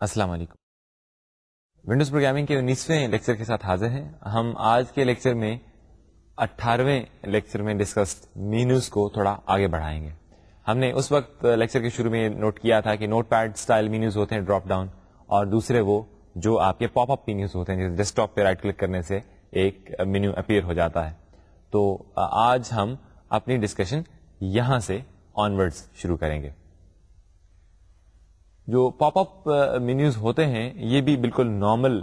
السلام علیکم. Windows programming کے 19ویں لیکچر کے ساتھ حاضر ہیں. ہم آج کے لیکچر میں 18ویں لیکچر میں ڈسکس مینوز کو تھوڑا آگے بڑھائیں گے. ہم نے اس وقت لیکچر کے شروع میں نوٹ کیا تھا کہ نوٹ پیڈ سٹائل مینوز ہوتے ہیں ڈراپ ڈاؤن, اور دوسرے وہ جو آپ کے پاپ اپ مینوز ہوتے ہیں, جیسے ڈیسک ٹاپ پہ رائٹ کلک کرنے سے ایک مینو اپیئر ہو جاتا ہے. تو آج ہم اپنی ڈسکشن یہاں سے آنورڈز شروع کریں گے. جو پاپ اپ مینیوز ہوتے ہیں یہ بھی بالکل نارمل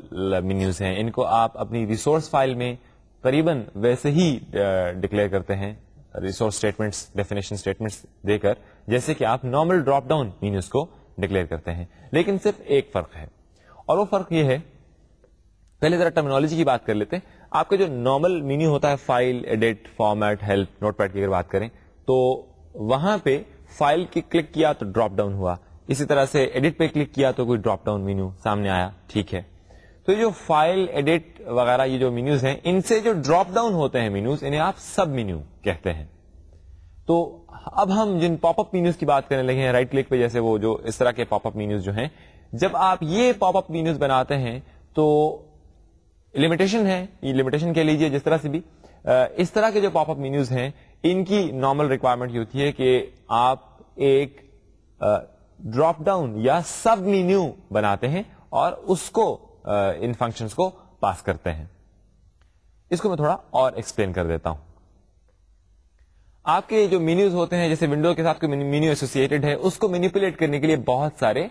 مینیوز ہیں. ان کو آپ اپنی ریسورس فائل میں قریباً ویسے ہی ڈکلیئر کرتے ہیں, ریسورس اسٹیٹمنٹس, ڈیفینیشن اسٹیٹمنٹس دے کر, جیسے کہ آپ نارمل ڈراپ ڈاؤن مینیوز کو ڈکلیئر کرتے ہیں. لیکن صرف ایک فرق ہے, اور وہ فرق یہ ہے, پہلے ذرا ٹرمینالوجی کی بات کر لیتے ہیں. آپ کا جو نارمل مینیو ہوتا ہے, file, edit, format, help, Notepad کی اگر بات کریں تو وہاں پہ فائل کی کلک کیا تو ڈراپ ڈاؤن ہوا, اسی طرح سے ایڈٹ پہ کلک کیا تو کوئی ڈراپ ڈاؤن مینیو سامنے آیا. ٹھیک ہے, تو یہ جو فائل, ایڈٹ وغیرہ یہ جو مینیوز ہیں, ان سے جو ڈراپ ڈاؤن ہوتے ہیں مینیوز, انہیں آپ سب مینیو کہتے ہیں. تو اب ہم جن پاپ اپ مینیوز کی بات کرنے لگے ہیں رائٹ کلک پہ, جیسے وہ جو اس طرح کے پاپ اپ مینیوز جو ہیں, جب آپ یہ پاپ اپ مینیوز بناتے ہیں تو لمیٹیشن ہے, یہ لمیٹیشن کہہ لیجیے جس طرح سے بھی. اس طرح کے جو پاپ اپ مینیوز ہیں ان کی نارمل ریکوائرمنٹ یہ ہوتی ہے کہ آپ ایک ڈراپ ڈاؤن یا سب مینیو بناتے ہیں اور اس کو ان فنکشنز کو پاس کرتے ہیں. اس کو میں تھوڑا اور ایکسپلین کر دیتا ہوں. آپ کے جو مینیوز ہوتے ہیں, جیسے ونڈو کے ساتھ کوئی مینیو ایسوسیٹڈ ہے, اس کو مینیپولیٹ کرنے کے لیے بہت سارے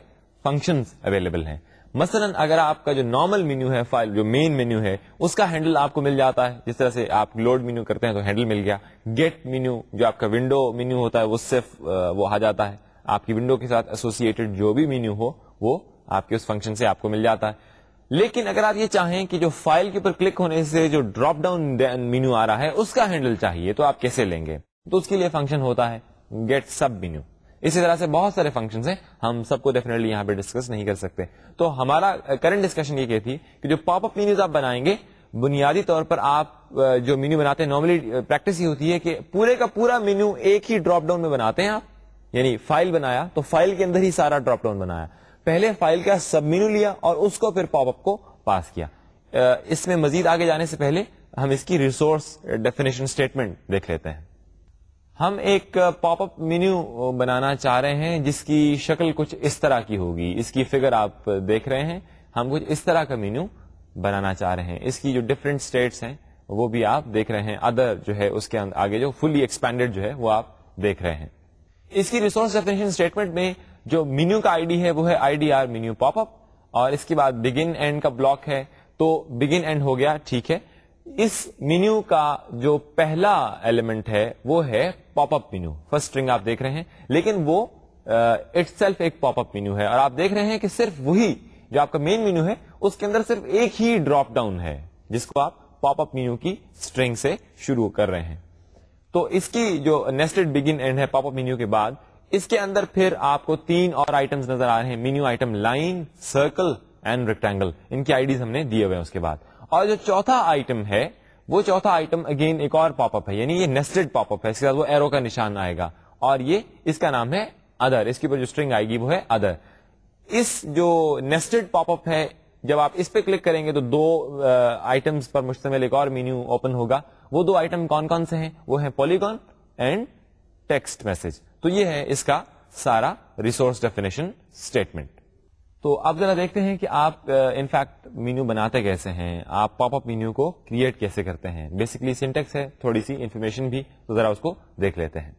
فنکشنز اویلیبل ہیں. مثلا اگر آپ کا جو نارمل مینیو ہے, فائل جو مین مینیو ہے, اس کا ہینڈل آپ کو مل جاتا ہے. جس طرح سے آپ لوڈ مینیو کرتے ہیں تو ہینڈل مل گیا. گیٹ مینیو جو آپ کا ونڈو مینیو ہوتا ہے, وہ صرف وہ آ جاتا ہے. آپ کی ونڈو کے ساتھ ایسوسیٹڈ جو بھی مینیو ہو وہ آپ کے اس فنکشن سے آپ کو مل جاتا ہے. لیکن اگر آپ یہ چاہیں کہ جو فائل کے اوپر کلک ہونے سے جو ڈراپ ڈاؤن مینیو آ رہا ہے اس کا ہینڈل چاہیے, تو آپ کیسے لیں گے؟ تو اس کے لیے فنکشن ہوتا ہے گیٹ سب مینیو. اسی طرح سے بہت سارے فنکشنز ہیں, ہم سب کو ڈیفینیٹلی یہاں پہ ڈسکس نہیں کر سکتے. تو ہمارا کرنٹ ڈسکشن یہ کہتی ہے کہ جو پاپ اپ مینیوز آپ بنائیں گے, بنیادی طور پر آپ جو مینیو بناتے ہیں, نارملی پریکٹس یہ ہوتی ہے کہ پورے کا پورا مینیو ایک ہی ڈراپ ڈاؤن میں بناتے ہیں آپ. یعنی فائل بنایا تو فائل کے اندر ہی سارا ڈراپ ڈاؤن بنایا, پہلے فائل کا سب مینیو لیا اور اس کو پھر پاپ اپ کو پاس کیا. اس میں مزید آگے جانے سے پہلے ہم اس کی ریسورس ڈیفینیشن اسٹیٹمنٹ دیکھ لیتے ہیں. ہم ایک پاپ اپ مینیو بنانا چاہ رہے ہیں جس کی شکل کچھ اس طرح کی ہوگی. اس کی فگر آپ دیکھ رہے ہیں. ہم کچھ اس طرح کا مینیو بنانا چاہ رہے ہیں. اس کی جو ڈفرینٹ اسٹیٹس ہیں وہ بھی آپ دیکھ رہے ہیں. ادر جو ہے اس کے آگے جو فلی ایکسپینڈیڈ جو ہے وہ آپ دیکھ رہے ہیں. اس کی ریسورس ڈیفینیشن اسٹیٹمنٹ میں جو مینیو کا آئی ڈی ہے وہ ہے آئی ڈی آر مینیو پاپ اپ, اور اس کے بعد بگن اینڈ کا بلاک ہے. تو بگن اینڈ ہو گیا. ٹھیک ہے, اس مینیو کا جو پہلا ایلیمنٹ ہے وہ ہے پاپ اپ مینیو. فرسٹ اسٹرنگ آپ دیکھ رہے ہیں, لیکن وہ اٹ سیلف ایک پاپ اپ مینیو ہے, اور آپ دیکھ رہے ہیں کہ صرف وہی جو آپ کا مین مینیو ہے اس کے اندر صرف ایک ہی ڈراپ ڈاؤن ہے جس کو آپ پاپ اپ مینیو کی اسٹرنگ سے شروع کر رہے ہیں. تو اس کی جو نیسٹڈ بگن اینڈ ہے پاپ اپ مینیو کے بعد, اس کے اندر پھر آپ کو 3 اور آئٹمز نظر آ رہے ہیں. Menu item line, circle and rectangle. ان کی آئی ڈیز ہم نے دیے ہوئے ہیں. اس کے بعد اور جو چوتھا آئٹم ہے, وہ چوتھا آئٹم اگین ایک اور پاپ اپ ہے, یعنی یہ نیسٹڈ پاپ اپ ہے. اس کے بعد وہ ایرو کا نشان آئے گا, اور یہ اس کا نام ہے ادر. اس کے اوپر جو اسٹرنگ آئے گی وہ ہے ادر. اس جو نیسٹڈ پاپ اپ ہے, جب آپ اس پہ کلک کریں گے تو 2 آئٹمز پر مشتمل ایک اور مینیو اوپن ہوگا. وہ 2 آئٹم کون کون سے ہیں؟ وہ ہیں پولیگون اینڈ ٹیکسٹ میسج. تو یہ ہے اس کا سارا ریسورس ڈیفینیشن اسٹیٹمنٹ. تو اب ذرا دیکھتے ہیں کہ آپ انفیکٹ مینیو بناتے کیسے ہیں, آپ پاپ اپ مینیو کو کریٹ کیسے کرتے ہیں. بیسکلی سینٹیکس ہے, تھوڑی سی انفارمیشن بھی, تو ذرا اس کو دیکھ لیتے ہیں.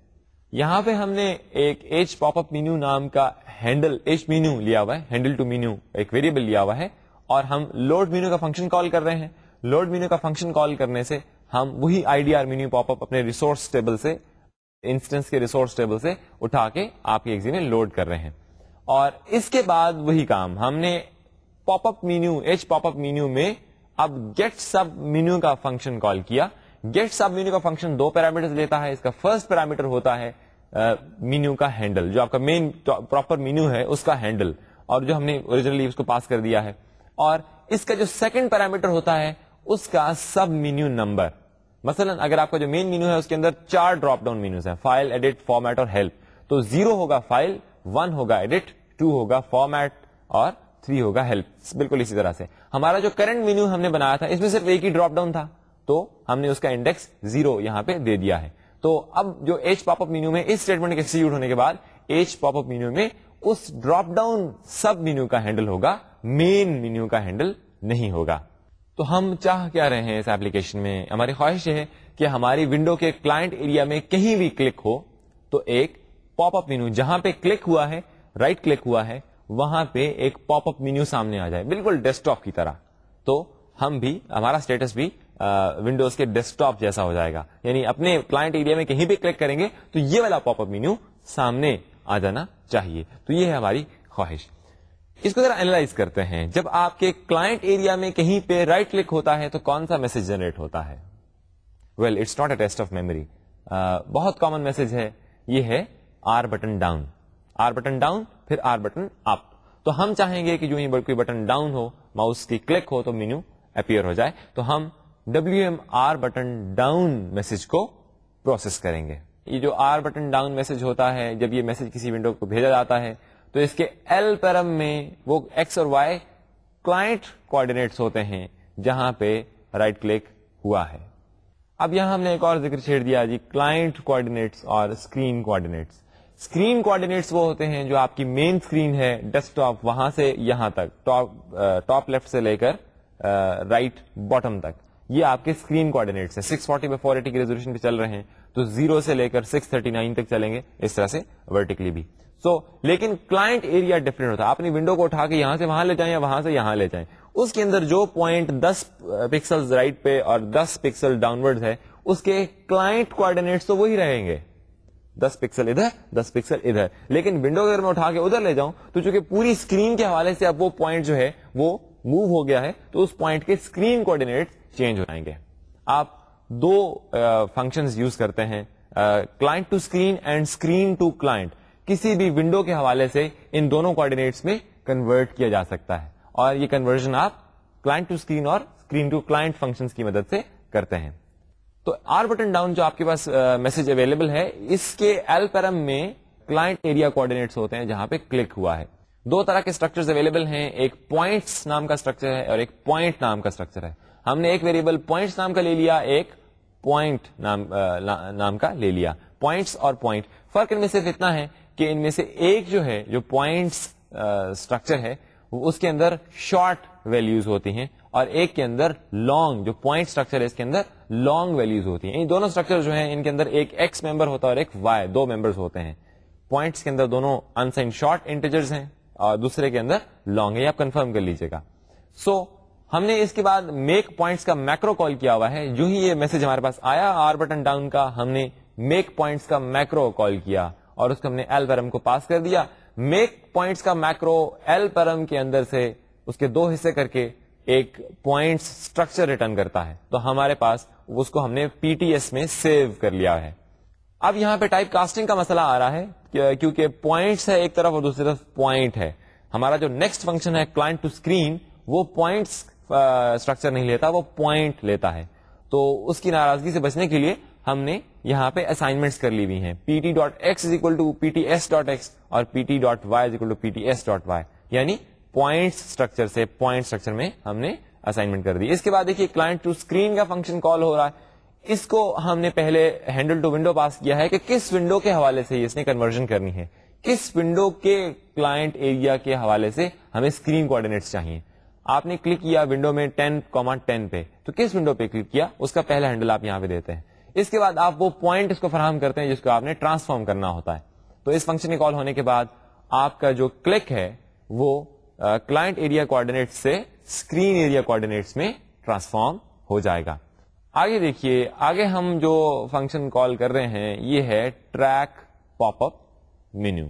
یہاں پہ ہم نے ایک ایچ پاپ اپ مینیو نام کا ہینڈل, ایچ مینیو لیا ہوا ہے, ہینڈل ٹو مینیو ایک ویریبل لیا ہوا ہے, اور ہم لوڈ مینیو کا فنکشن کال کر رہے ہیں. لوڈ مینیو کا فنکشن کال کرنے سے ہم وہی آئی ڈی آر مینیو پاپ اپ اپنے ریسورس ٹیبل سے, انسٹنس کے ریسورس ٹیبل سے اٹھا کے آپ کے ایگزی میں لوڈ کر رہے ہیں. اور اس کے بعد وہی کام ہم نے پاپ اپ مینیو, ایچ پاپ اپ مینیو میں اب گیٹ سب مینیو کا فنکشن کال کیا. گیٹ سب مینیو کا فنکشن 2 پیرامیٹر لیتا ہے. اس کا فرسٹ پیرامیٹر ہوتا ہے مینیو کا ہینڈل, جو آپ کا مین پراپر مینیو ہے اس کا ہینڈل, اور جو ہم نے اوریجنلی اس کو پاس کر دیا ہے. اور اس کا جو سیکنڈ پیرامیٹر ہوتا ہے اس کا سب مینیو نمبر. مثلا اگر آپ کا جو مین مینیو ہے اس کے اندر 4 ڈراپ ڈاؤن مینیوز ہیں, فائل, ایڈٹ, فارمیٹ اور ہیلپ. تو 0 ہوگا فائل, 1 ہوگا ایڈٹ, 2 ہوگا فارمیٹ اور 3 ہوگا ہیلپ. بالکل اسی طرح سے ہمارا جو کرنٹ مینیو ہم نے بنایا تھا اس میں صرف ایک ہی ڈراپ ڈاؤن تھا, تو ہم نے اس کا انڈیکس 0 یہاں پہ دے دیا ہے. تو اب جو ایچ پاپ اپ مینیو میں اس اسٹیٹمنٹ کے ایکسیکیوٹ ہونے کے بعد ایچ پاپ اپ مینیو میں اس ڈراپ ڈاؤن سب مینیو کا ہینڈل ہوگا, مین مینیو کا ہینڈل نہیں ہوگا. تو ہم چاہ کیا رہے ہیں اس ایپلیکیشن میں, ہماری خواہش یہ ہے کہ ہماری ونڈو کے کلائنٹ ایریا میں کہیں بھی کلک ہو تو ایک پاپ اپ مینیو جہاں پہ کلک ہوا ہے, رائٹ کلک ہوا ہے, وہاں پہ ایک پاپ اپ مینیو سامنے آ جائے بالکل ڈیسک ٹاپ کی طرح. تو ہم بھی, ہمارا اسٹیٹس بھی ونڈوز کے ڈیسک ٹاپ جیسا ہو جائے گا, یعنی اپنے کلائنٹ ایریا میں کہیں بھی کلک کریں گے تو یہ والا پاپ اپ مینیو سامنے آ جانا چاہیے. تو یہ ہے ہماری خواہش. اس کو ذرا اینالائز کرتے ہیں. جب آپ کے کلائنٹ ایریا میں کہیں پہ رائٹ کلک ہوتا ہے تو کون سا میسج جنریٹ ہوتا ہے؟ Well it's not a test of memory. بہت کامن میسج ہے, یہ ہے R button down, R button down پھر آر بٹن اپ. تو ہم چاہیں گے کہ جو ہی کوئی بٹن ڈاؤن ہو, ماؤس کی کلک ہو تو مینیو اپیئر ہو جائے. تو ہم WMR بٹن ڈاؤن میسج کو پروسیس کریں گے. یہ جو آر بٹن ڈاؤن میسج ہوتا ہے, جب یہ میسج کسی ونڈو کو بھیجا جاتا ہے تو اس کے ایل پیرم میں وہ ایکس اور وائی کلائنٹ کوآرڈینیٹس ہوتے ہیں جہاں پہ رائٹ کلک ہوا ہے. اب یہاں ہم نے ایک اور ذکر چھیڑ دیا جی, کلائنٹ کوآرڈینیٹس اور اسکرین کوآرڈینیٹس. اسکرین کوآرڈینیٹس وہ ہوتے ہیں جو آپ کی مین اسکرین ہے ڈیسک ٹاپ, وہاں سے یہاں تک ٹاپ لیفٹ سے لے کر رائٹ باٹم تک, یہ آپ کے اسکرین کوآرڈینیٹس ہیں. 640x480 کی ریزولوشن پہ چل رہے ہیں تو 0 سے لے کر 639 تک چلیں گے, اس طرح سے ورٹیکلی بھی. لیکن کلائنٹ ایریا ڈفرینٹ ہوتا ہے. آپ نے ونڈو کو اٹھا کے یہاں سے وہاں لے جائیں یا وہاں سے یہاں لے جائیں, اس کے اندر جو پوائنٹ 10 پکسل رائٹ پہ اور 10 پکسل ڈاؤن ورڈ ہے, اس کے کلائنٹ کوآرڈینیٹس تو وہی رہیں گے, 10 پکسل ادھر 10 پکسل ادھر. لیکن ونڈو اگر میں اٹھا کے ادھر لے جاؤں تو چونکہ پوری اسکرین کے حوالے سے اب وہ پوائنٹ جو ہے وہ موو ہو گیا ہے, تو اس پوائنٹ کے اسکرین کوآرڈینیٹ چینج ہو جائیں گے. آپ دو فنکشنز یوز کرتے ہیں, client to screen and screen to client. کسی بھی ونڈو کے حوالے سے ان دونوں کوآرڈینیٹس میں کنورٹ کیا جا سکتا ہے, اور یہ کنورژن آپ کلائنٹ ٹو اسکرین اور اسکرین ٹو کلائنٹ فنکشنز کی مدد سے کرتے ہیں. تو آر بٹن ڈاؤن جو آپ کے پاس میسج اویلیبل ہے, اس کے ایل پیرم میں کلائنٹ ایریا کوآرڈینیٹس ہوتے ہیں جہاں پہ کلک ہوا ہے. دو طرح کے اسٹرکچرز اویلیبل ہیں, ایک پوائنٹس نام کا اسٹرکچر ہے اور ایک پوائنٹ نام کا اسٹرکچر ہے. ہم نے ایک ویریبل پوائنٹس نام کا لے لیا, ایک پوائنٹ نام کا لے لیا. پوائنٹس اور پوائنٹ, فرق ان میں صرف اتنا ہے کہ ان میں سے ایک جو ہے جو پوائنٹس اسٹرکچر ہے اس کے اندر شارٹ ویلیوز ہوتی ہیں, اور ایک کے اندر لانگ, جو پوائنٹ اسٹرکچر ہے اس کے اندر لانگ ویلیوز ہوتی ہیں. ان دونوں اسٹرکچر جو ہیں ان کے اندر ایک ایکس ممبر ہوتا ہے اور ایک وائی, دو ممبرز ہوتے ہیں. پوائنٹس کے اندر دونوں انسائن شارٹ انٹیجرز ہیں اور دوسرے کے اندر لانگ ہے, یہ آپ کنفرم کر لیجیے گا. ہم نے اس کے بعد میک پوائنٹس کا میکرو کال کیا ہوا ہے. جو ہی یہ میسج ہمارے پاس آیا آر بٹن ڈاؤن کا, ہم نے میک پوائنٹس کا میکرو کال کیا اور اس کو ہم نے ایل پیرم کو پاس کر دیا. میک پوائنٹس کا میکرو ایل پیرم کے اندر سے اس کے دو حصے کر کے ایک پوائنٹس اسٹرکچر ریٹرن کرتا ہے. تو ہمارے پاس اس کو ہم نے پی ٹی ایس میں سیو کر لیا ہے. اب یہاں پہ ٹائپ کاسٹنگ کا مسئلہ آ رہا ہے کیونکہ پوائنٹس ہے ایک طرف اور دوسری طرف پوائنٹ ہے. ہمارا جو نیکسٹ فنکشن ہے کلائنٹ ٹو اسکرین, وہ پوائنٹس اسٹرکچر نہیں لیتا, وہ پوائنٹ لیتا ہے. تو اس کی ناراضگی سے بچنے کے لیے ہم نے یہاں پہ اسائنمنٹس کر لی ہوئی ہیں. P T dot X is equal to P T S dot X اور P T dot Y is equal to P T S dot Y, یعنی پوائنٹس اسٹرکچر سے پوائنٹ اسٹرکچر میں ہم نے اسائنمنٹ کر دی. اس کے بعد دیکھیے کلائنٹ ٹو اسکرین کا فنکشن کال ہو رہا ہے. اس کو ہم نے پہلے ہینڈل ٹو ونڈو پاس کیا ہے کہ کس ونڈو کے حوالے سے اس نے کنورژن کرنی ہے, کس ونڈو کے کلائنٹ ایریا کے حوالے سے ہمیں اسکرین کوآرڈینیٹس چاہیے. آپ نے کلک کیا ونڈو میں 10,10 پہ, تو کس ونڈو پہ کلک کیا اس کا پہلا ہینڈل آپ یہاں پہ دیتے ہیں. اس کے بعد آپ وہ پوائنٹ اس کو فراہم کرتے ہیں جس کو آپ نے ٹرانسفارم کرنا ہوتا ہے. تو اس فنکشن کے کال ہونے کے بعد آپ کا جو کلک ہے وہ کلائنٹ ایریا کوآرڈینیٹس سے اسکرین ایریا کوآرڈینیٹس میں ٹرانسفارم ہو جائے گا. آگے دیکھیے, آگے ہم جو فنکشن کال کر رہے ہیں یہ ہے ٹریک پاپ اپ مینیو.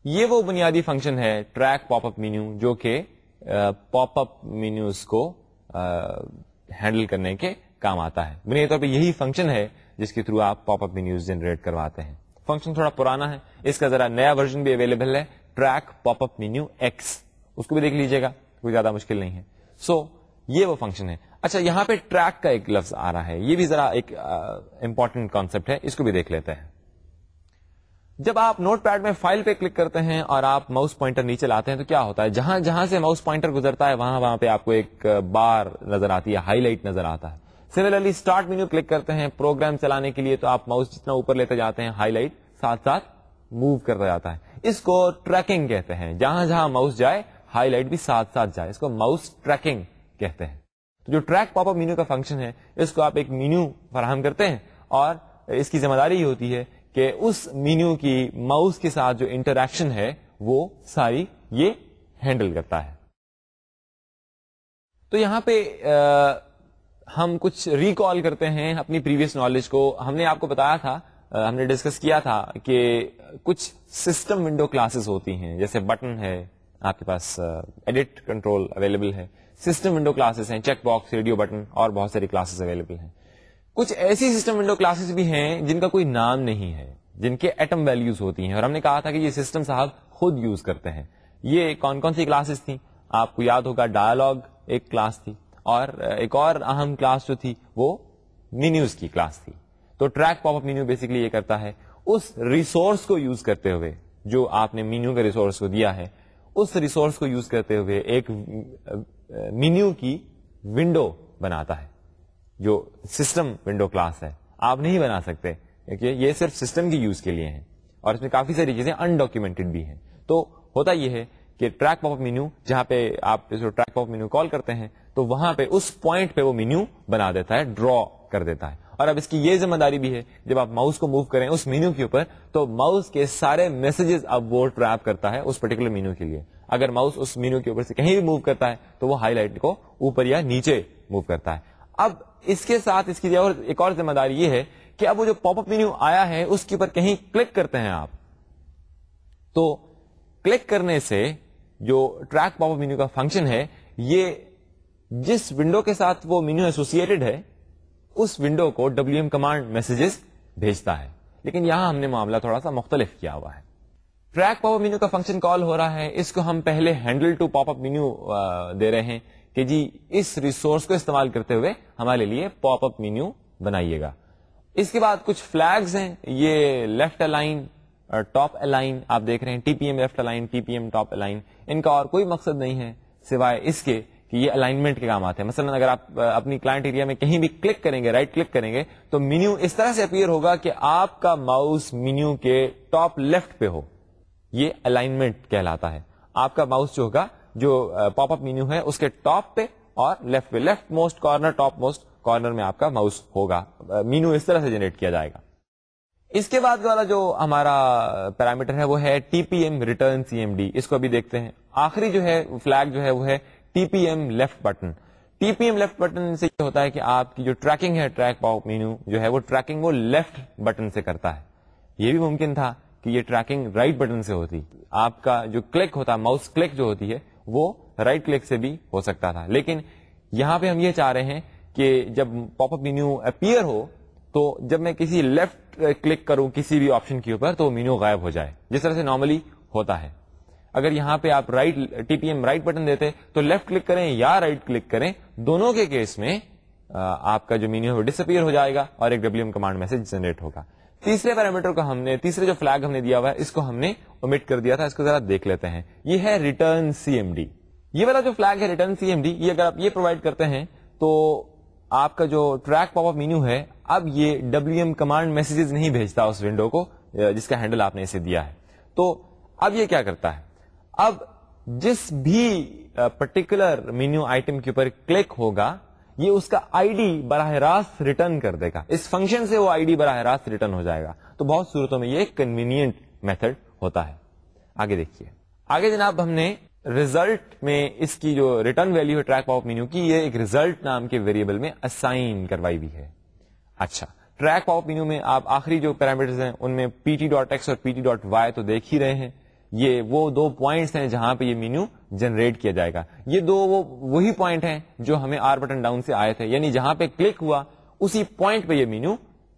یہ وہ بنیادی فنکشن ہے ٹریک پاپ اپ مینیو جو کہ پاپ اپ مینیوز کو ہینڈل کرنے کے کام آتا ہے. بنیادی طور پہ یہی فنکشن ہے جس کے تھرو آپ پاپ اپ مینیوز جنریٹ کرواتے ہیں. فنکشن تھوڑا پرانا ہے, اس کا ذرا نیا ورژن بھی اویلیبل ہے, track pop up menu x, اس کو بھی دیکھ لیجیے گا, کوئی زیادہ مشکل نہیں ہے. یہ وہ فنکشن ہے. اچھا, یہاں پہ ٹریک کا ایک لفظ آ رہا ہے, یہ بھی ذرا ایک امپورٹنٹ کانسیپٹ ہے, اس کو بھی دیکھ لیتے ہیں. جب آپ نوٹ پیڈ میں فائل پہ کلک کرتے ہیں اور آپ ماؤس پوائنٹر نیچے لاتے ہیں تو کیا ہوتا ہے, جہاں جہاں سے ماؤس پوائنٹر گزرتا ہے وہاں پہ آپ کو ایک بار نظر آتی ہے, ہائی لائٹ نظر آتا ہے. سملرلی اسٹارٹ مینیو کلک کرتے ہیں پروگرام چلانے کے لیے تو آپ ماؤس جتنا اوپر لیتے جاتے ہیں ہائی لائٹ ساتھ ساتھ موو کرتا جاتا ہے. اس کو ٹریکنگ کہتے ہیں, جہاں جہاں ماؤس جائے ہائی لائٹ بھی ساتھ ساتھ جائے, اس کو ماؤس ٹریکنگ کہتے ہیں. جو ٹریک پاپ اپ مینیو کا فنکشن ہے اس کو آپ ایک مینیو فراہم کرتے ہیں اور اس کی ذمہ داری یہ ہوتی ہے کہ اس مینیو کی ماؤس کے ساتھ جو انٹریکشن ہے وہ ساری یہ ہینڈل کرتا ہے. تو یہاں پہ ہم کچھ ریکال کرتے ہیں اپنی پریویس نالج کو. ہم نے آپ کو بتایا تھا, ہم نے ڈسکس کیا تھا کہ کچھ سسٹم ونڈو کلاسز ہوتی ہیں, جیسے بٹن ہے آپ کے پاس, ایڈٹ کنٹرول اویلیبل ہے, سسٹم ونڈو کلاسز ہیں, چیک باکس, ریڈیو بٹن اور بہت ساری کلاسز اویلیبل ہیں. کچھ ایسی سسٹم ونڈو کلاسز بھی ہیں جن کا کوئی نام نہیں ہے, جن کے ایٹم ویلیوز ہوتی ہیں, اور ہم نے کہا تھا کہ یہ سسٹم صاحب خود یوز کرتے ہیں. یہ کون کون سی کلاسز تھیں آپ کو یاد ہوگا, ڈائلاگ ایک کلاس تھی اور ایک اور اہم کلاس جو تھی وہ مینیوز کی کلاس تھی. تو track pop up menu basically یہ کرتا ہے, اس ریسورس کو یوز کرتے ہوئے جو آپ نے مینیو کے ریسورس کو دیا ہے, اس ریسورس کو یوز کرتے ہوئے ایک مینیو کی ونڈو بناتا ہے جو سسٹم ونڈو کلاس ہے. آپ نہیں بنا سکتے کیونکہ یہ صرف سسٹم کی یوز کے لیے ہیں اور اس میں کافی ساری چیزیں انڈاکیومنٹڈ بھی ہیں. تو ہوتا یہ ہے کہ ٹریک پاپ اپ مینیو جہاں پہ آپ ٹریک پاپ اپ مینیو کال کرتے ہیں تو وہاں پہ اس پوائنٹ پہ وہ مینیو بنا دیتا ہے, ڈرا کر دیتا ہے. اور اب اس کی یہ ذمہ داری بھی ہے جب آپ ماؤس کو موو کریں اس مینیو کے اوپر تو ماؤس کے سارے میسجز اب وہ ٹریپ کرتا ہے اس پرٹیکولر مینیو کے لیے. اگر ماؤس اس مینیو کے اوپر سے کہیں بھی موو کرتا ہے تو وہ ہائی لائٹ کو اوپر یا نیچے موو کرتا ہے. اب اس کے ساتھ اس کی ایک اور ذمہ داری یہ ہے کہ اب وہ جو پاپ اپ مینیو آیا ہے اس کے اوپر کہیں کلک کرتے ہیں آپ, تو کلک کرنے سے جو ٹریک پاپ اپ مینیو کا فنکشن ہے یہ جس ونڈو کے ساتھ وہ مینیو ایسوسیٹڈ ہے اس ونڈو کو WM کمانڈ میسجز بھیجتا ہے. لیکن یہاں ہم نے معاملہ تھوڑا سا مختلف کیا ہوا ہے. ٹریک پاپ اپ مینیو کا فنکشن کال ہو رہا ہے, اس کو ہم پہلے handle to pop up menu دے رہے ہیں کہ جی اس ریسورس کو استعمال کرتے ہوئے ہمارے لیے پاپ اپ مینیو بنائیے گا. اس کے بعد کچھ فلیگز ہیں, یہ لیفٹ الائن اور ٹاپ الائن آپ دیکھ رہے ہیں, TPM left align, TPM top align. ان کا اور کوئی مقصد نہیں ہے سوائے اس کے کہ یہ الائنمنٹ کے کام آتے ہیں. مثلا اگر آپ اپنی کلائنٹ ایریا میں کہیں بھی کلک کریں گے, رائٹ کلک کریں گے تو مینیو اس طرح سے اپیئر ہوگا کہ آپ کا ماؤس مینیو کے ٹاپ لیفٹ پہ ہو, یہ الائنمنٹ کہلاتا ہے. آپ کا ماؤس جو ہوگا جو پاپ اپ مینیو ہے اس کے ٹاپ پہ اور لیفٹ پہ, left most corner top most corner میں آپ کا ماؤس ہوگا. مینیو اس طرح سے جنریٹ کیا جائے گا. اس کے بعد والا جو ہمارا پیرامیٹر ہے وہ ہے TPM ریٹرن CMD. اس کو ابھی دیکھتے ہیں. آخری جو ہے فلیگ جو ہے وہ ہے TPM left button. TPM left button سے یہ ہوتا ہے کہ آپ کی جو ٹریکنگ ہے ٹریک پاپ مینیو جو ہے وہ ٹریکنگ وہ لیفٹ بٹن سے کرتا ہے. یہ بھی ممکن تھا کہ یہ ٹریکنگ رائٹ بٹن سے ہوتی, آپ کا جو کلک ہوتا ہے ماؤس کلک جو ہوتی ہے وہ رائٹ کلک سے بھی ہو سکتا تھا. لیکن یہاں پہ ہم یہ چاہ رہے ہیں کہ جب پاپ اپ مینیو اپیئر ہو تو جب میں کسی لیفٹ کلک کروں کسی بھی آپشن کے اوپر تو مینیو غائب ہو جائے, جس طرح سے نارملی ہوتا ہے. اگر یہاں پہ آپ TPM رائٹ بٹن دیتے تو لیفٹ کلک کریں یا رائٹ کلک کریں, دونوں کے کیس میں آپ کا جو مینیو ہے وہ ڈس اپیئر ہو جائے گا اور ایک WM کمانڈ میسج جنریٹ ہوگا. تیسرے پیرامیٹر کو ہم نے, تیسرے جو فلیگ ہم نے دیا ہوا ہے اس کو ہم نے اومٹ کر دیا تھا, اس کو ذرا دیکھ لیتے ہیں. یہ ہے ریٹرن CMD. یہ والا جو فلیگ ہے ریٹرن CMD, یہ اگر آپ یہ پرووائڈ کرتے ہیں تو آپ کا جو ٹریک پاپ اپ مینیو ہے اب یہ WM کمانڈ میسجز نہیں بھیجتا اس ونڈو کو جس کا ہینڈل آپ نے اسے دیا ہے. تو اب یہ کیا کرتا ہے, اب جس بھی پرٹیکولر مینیو آئٹم کے اوپر کلک ہوگا یہ اس کا ID براہ راست ریٹرن کر دے گا. اس فنکشن سے وہ ID براہ راست ریٹرن ہو جائے گا. تو بہت صورتوں میں یہ کنوینئنٹ میتھڈ ہوتا ہے. آگے دیکھیے, آگے جناب ہم نے ریزلٹ میں اس کی جو ریٹرن ویلیو ہے ٹریک پاپ مینیو کی, یہ ایک ریزلٹ نام کے ویریبل میں اسائن کروائی ہوئی ہے. اچھا, ٹریک پاپ مینیو میں آپ آخری جو پیرامیٹرز ہیں ان میں pt.x اور pt.y تو دیکھ ہی رہے ہیں. یہ وہ دو پوائنٹس ہیں جہاں پہ یہ مینیو جنریٹ کیا جائے گا. یہ دو وہی پوائنٹ ہیں جو ہمیں R بٹن ڈاؤن سے آئے تھے, یعنی جہاں پہ کلک ہوا اسی پوائنٹ پہ یہ مینیو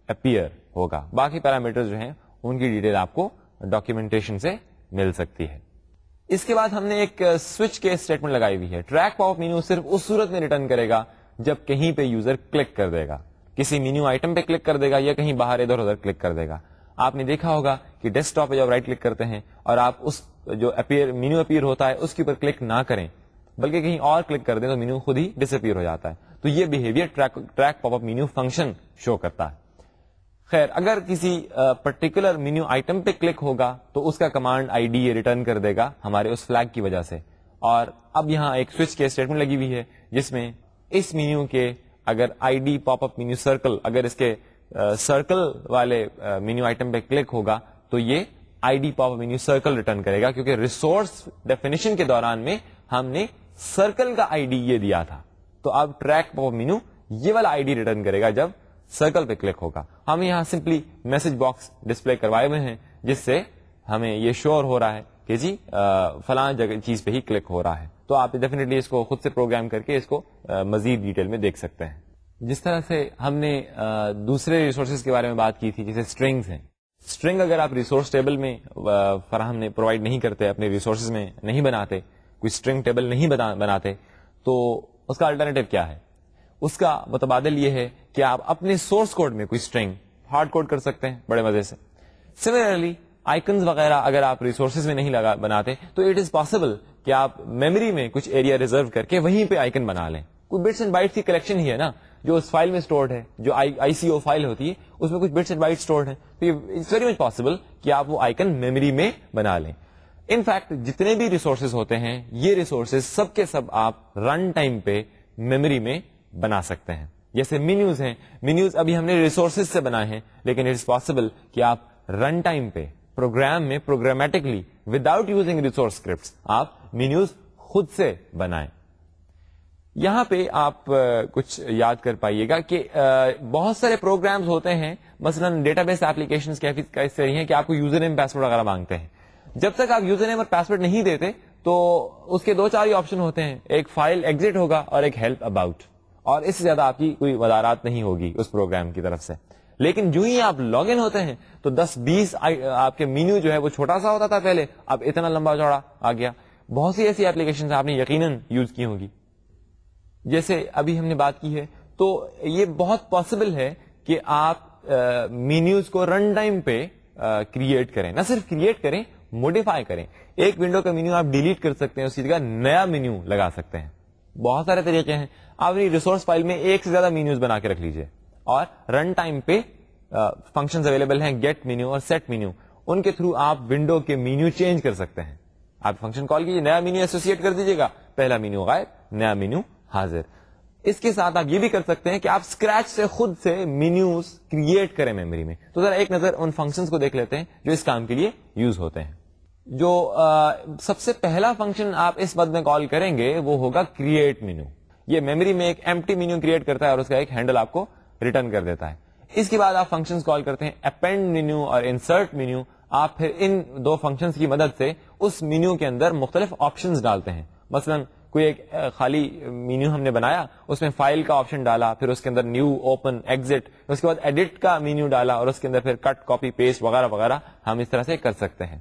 اپیئر ہوگا. باقی پیرامیٹر جو ہیں ان کی ڈیٹیل آپ کو ڈاکیومنٹیشن سے مل سکتی ہے. اس کے بعد ہم نے ایک سوئچ کے اسٹیٹمنٹ لگائی ہوئی ہے. ٹریک پاپ مینیو صرف اس صورت میں ریٹرن کرے گا جب کہیں پہ یوزر کلک کر دے گا, کسی مینیو آئٹم پہ کلک کر دے گا یا کہیں باہر ادھر ادھر کلک کر دے گا. آپ نے دیکھا ہوگا کہ ڈیسک ٹاپ پہ جب رائٹ کلک کرتے ہیں اور آپ اس جو مینیو اپیئر ہوتا ہے اس کے اوپر کلک نہ کریں بلکہ کہیں اور کلک کر دیں تو مینیو خود ہی ڈس اپیئر ہو جاتا ہے. تو یہ behaviour track pop up menu function شو کرتا ہے. خیر, اگر کسی پرٹیکولر مینیو آئٹم پہ کلک ہوگا تو اس کا کمانڈ آئی ڈی یہ ریٹرن کر دے گا ہمارے اس فلیگ کی وجہ سے. اور اب یہاں ایک سوئچ کے اسٹیٹمنٹ لگی ہوئی ہے جس میں اس مینیو کے اگر I D pop up menu circle, اگر اس کے سرکل والے مینیو آئٹم پہ کلک ہوگا تو یہ I D pop up menu circle return کرے گا, کیونکہ ریسورس ڈیفینیشن کے دوران میں ہم نے سرکل کا آئی ڈی یہ دیا تھا. تو اب ٹریک پاپ اپ مینیو یہ والا آئی ڈی ریٹرن کرے گا جب سرکل پہ کلک ہوگا. ہم یہاں سمپلی میسج باکس ڈسپلے کروائے ہوئے ہیں جس سے ہمیں یہ شور ہو رہا ہے کہ جی فلاں جگہ چیز پہ ہی کلک ہو رہا ہے. تو آپ ڈیفینیٹلی اس کو خود سے پروگرام کر کے اس کو مزید ڈیٹیل میں دیکھ سکتے ہیں. جس طرح سے ہم نے دوسرے ریسورسز کے بارے میں بات کی تھی جیسے اسٹرنگز ہیں. اسٹرنگ اگر آپ ریسورس ٹیبل میں فراہم پرووائڈ نہیں کرتے, اپنے ریسورسز میں نہیں بناتے, کوئی اسٹرنگ ٹیبل نہیں بناتے, تو اس کا الٹرنیٹو کیا ہے؟ اس کا متبادل یہ ہے کہ آپ اپنے سورس کوڈ میں کوئی اسٹرنگ ہارڈ کوڈ کر سکتے ہیں بڑے مزے سے. سملرلی آئکنز وغیرہ اگر آپ ریسورسز میں نہیں بناتے تو اٹ از پاسبل کہ آپ میموری میں کچھ ایریا ریزرو کر کے وہیں پہ آئکن بنا لیں. کوئی بٹس اینڈ بائٹس کی کلیکشن ہی ہے نا جو اس فائل میں اسٹورڈ ہے, جو آئی سی او فائل ہوتی ہے اس میں کچھ بٹس اینڈ بائٹ اسٹورڈ ہے. تو اٹس ویری مچ پاسبل کہ آپ وہ آئکن میموری میں بنا لیں. ان فیکٹ جتنے بھی ریسورسز ہوتے ہیں یہ ریسورسز سب کے سب آپ رن ٹائم پہ میموری میں بنا سکتے ہیں. جیسے مینیوز ہیں, مینیوز ابھی ہم نے ریسورسز سے بنائے ہیں, لیکن اٹ از پاسبل کہ آپ رن ٹائم پہ پروگرام میں programmatically without using resource scripts آپ مینیوز خود سے بنائیں. یہاں پہ آپ کچھ یاد کر پائیے گا کہ بہت سارے پروگرامز ہوتے ہیں, مثلا ڈیٹا بیس ایپلیکیشنز کیسے رہی ہیں کہ آپ کو یوزر نیم پاسورڈ وغیرہ مانگتے ہیں. جب تک آپ یوزر نیم اور پاسورڈ نہیں دیتے تو اس کے 2-4 ہی آپشن ہوتے ہیں, ایک فائل ایگزٹ ہوگا اور ایک ہیلپ اباؤٹ, اور اس سے زیادہ آپ کی کوئی وضاحت نہیں ہوگی اس پروگرام کی طرف سے. لیکن جو ہی آپ لاگ ان ہوتے ہیں تو 10-20 آپ کے مینیو جو ہے وہ چھوٹا سا ہوتا تھا پہلے, اب اتنا لمبا چوڑا آ گیا. بہت سی ایسی ایپلیکیشن آپ نے یقیناً یوز کی ہوگی جیسے ابھی ہم نے بات کی ہے. تو یہ بہت پاسبل ہے کہ آپ مینیوز کو رن ٹائم پہ کریٹ کریں, نہ صرف کریٹ کریں موڈیفائی کریں. ایک ونڈو کا مینیو آپ ڈیلیٹ کر سکتے ہیں, اسی جگہ نیا مینیو لگا سکتے ہیں. بہت سارے طریقے ہیں. آپ اپنی ریسورس فائل میں ایک سے زیادہ مینیوز بنا کے رکھ لیجئے اور رن ٹائم پہ فنکشنز اویلیبل ہیں گیٹ مینیو اور سیٹ مینیو, ان کے تھرو آپ ونڈو کے مینیو چینج کر سکتے ہیں. آپ فنکشن کال کیجیے, نیا مینیو ایسوسیٹ کر دیجیے گا, پہلا مینیو غائب, نیا مینیو حاضر. اس کے ساتھ آپ یہ بھی کر سکتے ہیں کہ آپ اسکریچ سے خود سے مینیوز کریٹ کریں میموری میں. تو ذرا ایک نظر ان فنکشنز کو دیکھ لیتے ہیں جو اس کام کے لیے یوز ہوتے ہیں. جو سب سے پہلا فنکشن آپ اس مد میں کال کریں گے وہ ہوگا کریٹ مینیو. یہ میموری میں ایک ایمپٹی مینیو کریٹ کرتا ہے اور اس کا ایک ہینڈل آپ کو ریٹرن کر دیتا ہے. اس کے بعد آپ فنکشنز کال کرتے ہیں اپینڈ مینیو اور انسرٹ مینیو. آپ پھر ان دو فنکشنز کی مدد سے اس مینیو کے اندر مختلف آپشنز ڈالتے ہیں. مثلا کوئی ایک خالی مینیو ہم نے بنایا, اس میں فائل کا آپشن ڈالا, پھر اس کے اندر نیو, اوپن, ایگزٹ, اس کے بعد ایڈٹ کا مینیو ڈالا اور اس کے اندر پھر کٹ, کاپی, پیسٹ وغیرہ وغیرہ ہم اس طرح سے کر سکتے ہیں.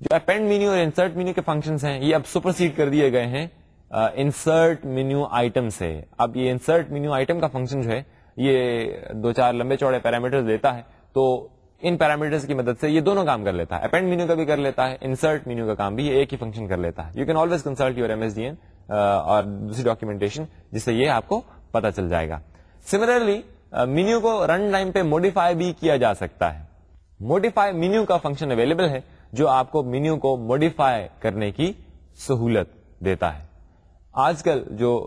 جو اپینڈ مینیو اور انسرٹ مینیو کے فنکشنز ہیں یہ اب سپرسیڈ کر دیے گئے ہیں انسرٹ مینیو آئٹم سے. اب یہ انسرٹ مینیو آئٹم کا فنکشن جو ہے یہ 2-4 لمبے چوڑے پیرامیٹرز لیتا ہے, تو ان پیرامیٹرز کی مدد سے یہ دونوں کام کر لیتا ہے. اپینڈ مینیو کا بھی کر لیتا ہے, انسرٹ مینیو کا کام بھی یہ ایک ہی فنکشن کر لیتا ہے. You can always consult your MSDN اور دوسری ڈاکیومنٹیشن جس سے یہ آپ کو پتا چل جائے گا. سملرلی مینیو کو رن ٹائم پہ موڈیفائی بھی کیا جا سکتا ہے. موڈیفائی مینیو کا فنکشن اویلیبل ہے جو آپ کو مینیو کو موڈیفائی کرنے کی سہولت دیتا ہے. آج کل جو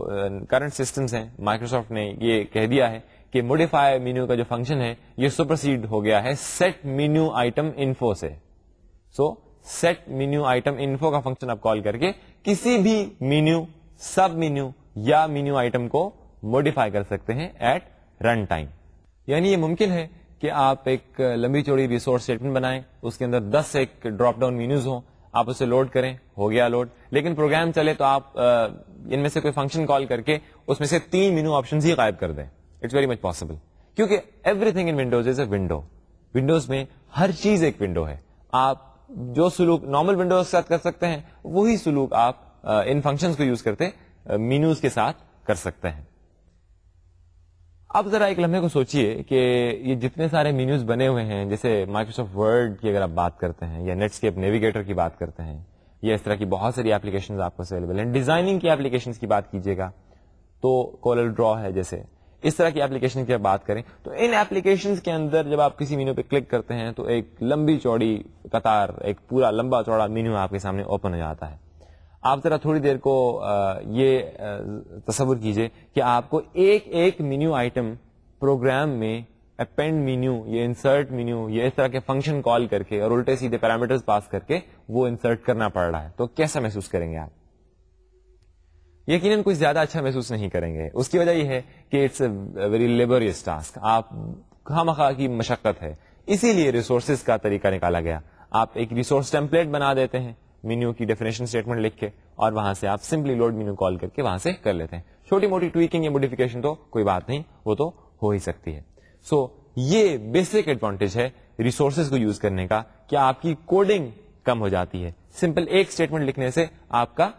کرنٹ سسٹمز ہیں مائکروسافٹ نے یہ کہہ دیا ہے کہ موڈیفائی مینیو کا جو فنکشن ہے یہ سپرسیڈ ہو گیا ہے سیٹ مینیو آئٹم انفو سے. سو سیٹ مینیو آئٹم انفو کا فنکشن آپ کال کر کے کسی بھی مینیو, سب مینیو یا مینیو آئٹم کو موڈیفائی کر سکتے ہیں ایٹ رن ٹائم. یعنی یہ ممکن ہے کہ آپ ایک لمبی چوڑی ریسورس اسٹیٹمنٹ بنائیں, اس کے اندر 10 ایک ڈراپ ڈاؤن مینیوز ہوں, آپ اسے لوڈ کریں, ہو گیا لوڈ, لیکن پروگرام چلے تو آپ ان میں سے کوئی فنکشن کال کر کے اس میں سے 3 مینیو آپشنز ہی غائب کر دیں. اٹس ویری مچ پاسبل, کیونکہ every thing in Windows is a window. Windows میں ہر چیز ایک ونڈو ہے. آپ جو سلوک نارمل ونڈوز کے ساتھ کر سکتے ہیں وہی سلوک آپ ان فنکشنز کو یوز کرتے مینیوز کے ساتھ کر سکتے ہیں. اب ذرا ایک لمحے کو سوچئے کہ یہ جتنے سارے مینیوز بنے ہوئے ہیں، جیسے مائکروسافٹ ورڈ کی اگر آپ بات کرتے ہیں یا نیٹسکیپ نیویگیٹر کی بات کرتے ہیں یا اس طرح کی بہت ساری ایپلیکیشنز آپ کو اویلیبل ہیں. ڈیزائننگ کی ایپلیکیشنز کی بات کیجیے گا تو کولر ڈرا ہے، جیسے اس طرح کی ایپلیکیشن کی بات کریں تو ان ایپلیکیشنز کے اندر جب آپ کسی مینیو پہ کلک کرتے ہیں تو ایک لمبی چوڑی قطار، ایک پورا لمبا چوڑا مینیو آپ کے سامنے اوپن ہو جاتا ہے. آپ ذرا تھوڑی دیر کو یہ تصور کیجئے کہ آپ کو ایک ایک مینیو آئٹم پروگرام میں اپینڈ مینیو یا انسرٹ مینیو یا اس طرح کے فنکشن کال کر کے اور الٹے سیدھے پیرامیٹرز پاس کر کے وہ انسرٹ کرنا پڑ رہا ہے، تو کیسا محسوس کریں گے آپ؟ یقیناً کچھ زیادہ اچھا محسوس نہیں کریں گے. اس کی وجہ یہ ہے کہ it's a very laborious task, آپ خواہ کی مشقت ہے، اسی لیے ریسورسز کا طریقہ نکالا گیا. آپ ایک ریسورس ٹیمپلیٹ بنا دیتے ہیں مینیو کی ڈیفینیشن اسٹیٹمنٹ لکھ کے، اور وہاں سے آپ سمپلی لوڈ مینیو کال کر کے وہاں سے کر لیتے ہیں. چھوٹی موٹی ٹویکنگ یا موڈیفیکیشن تو کوئی بات نہیں، وہ تو ہو ہی سکتی ہے. سو یہ بیسک ایڈوانٹیج ہے ریسورسز کو یوز کرنے کا کہ آپ کی کوڈنگ کم ہو جاتی ہے. سمپل ایک اسٹیٹمنٹ لکھنے سے آپ کا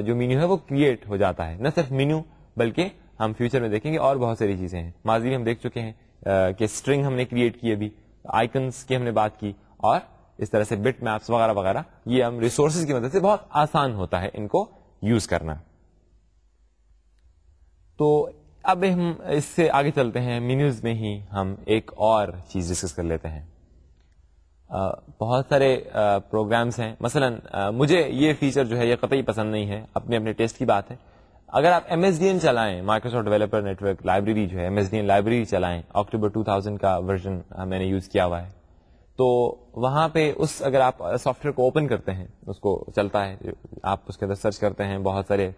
جو مینیو ہے وہ کریٹ ہو جاتا ہے. نہ صرف مینیو بلکہ ہم فیوچر میں دیکھیں گے اور بہت ساری چیزیں ہیں. ماضی میں ہم دیکھ چکے ہیں کہ اسٹرنگ ہم نے کریٹ کی، ابھی آئکنس کی ہم نے بات کی، اور اس طرح سے بٹ میپس وغیرہ وغیرہ. یہ ہم ریسورسز کی مدد سے بہت آسان ہوتا ہے ان کو یوز کرنا. تو اب ہم اس سے آگے چلتے ہیں، مینیوز میں ہی ہم ایک اور چیز ڈسکس کر لیتے ہیں. بہت سارے پروگرامز ہیں، مثلا مجھے یہ فیچر جو ہے یہ قطعی پسند نہیں ہے، اپنے اپنے ٹیسٹ کی بات ہے. اگر آپ MSDN چلائیں، مائکروسافٹ ڈیولپر نیٹ ورک لائبریری جو ہے MSDN لائبریری چلائیں، اکتوبر 2000 کا ورژن میں نے یوز کیا ہوا ہے، تو وہاں پہ اگر آپ سافٹ ویئر کو اوپن کرتے ہیں، اس کو چلتا ہے، آپ اس کے اندر سرچ کرتے ہیں، بہت سارے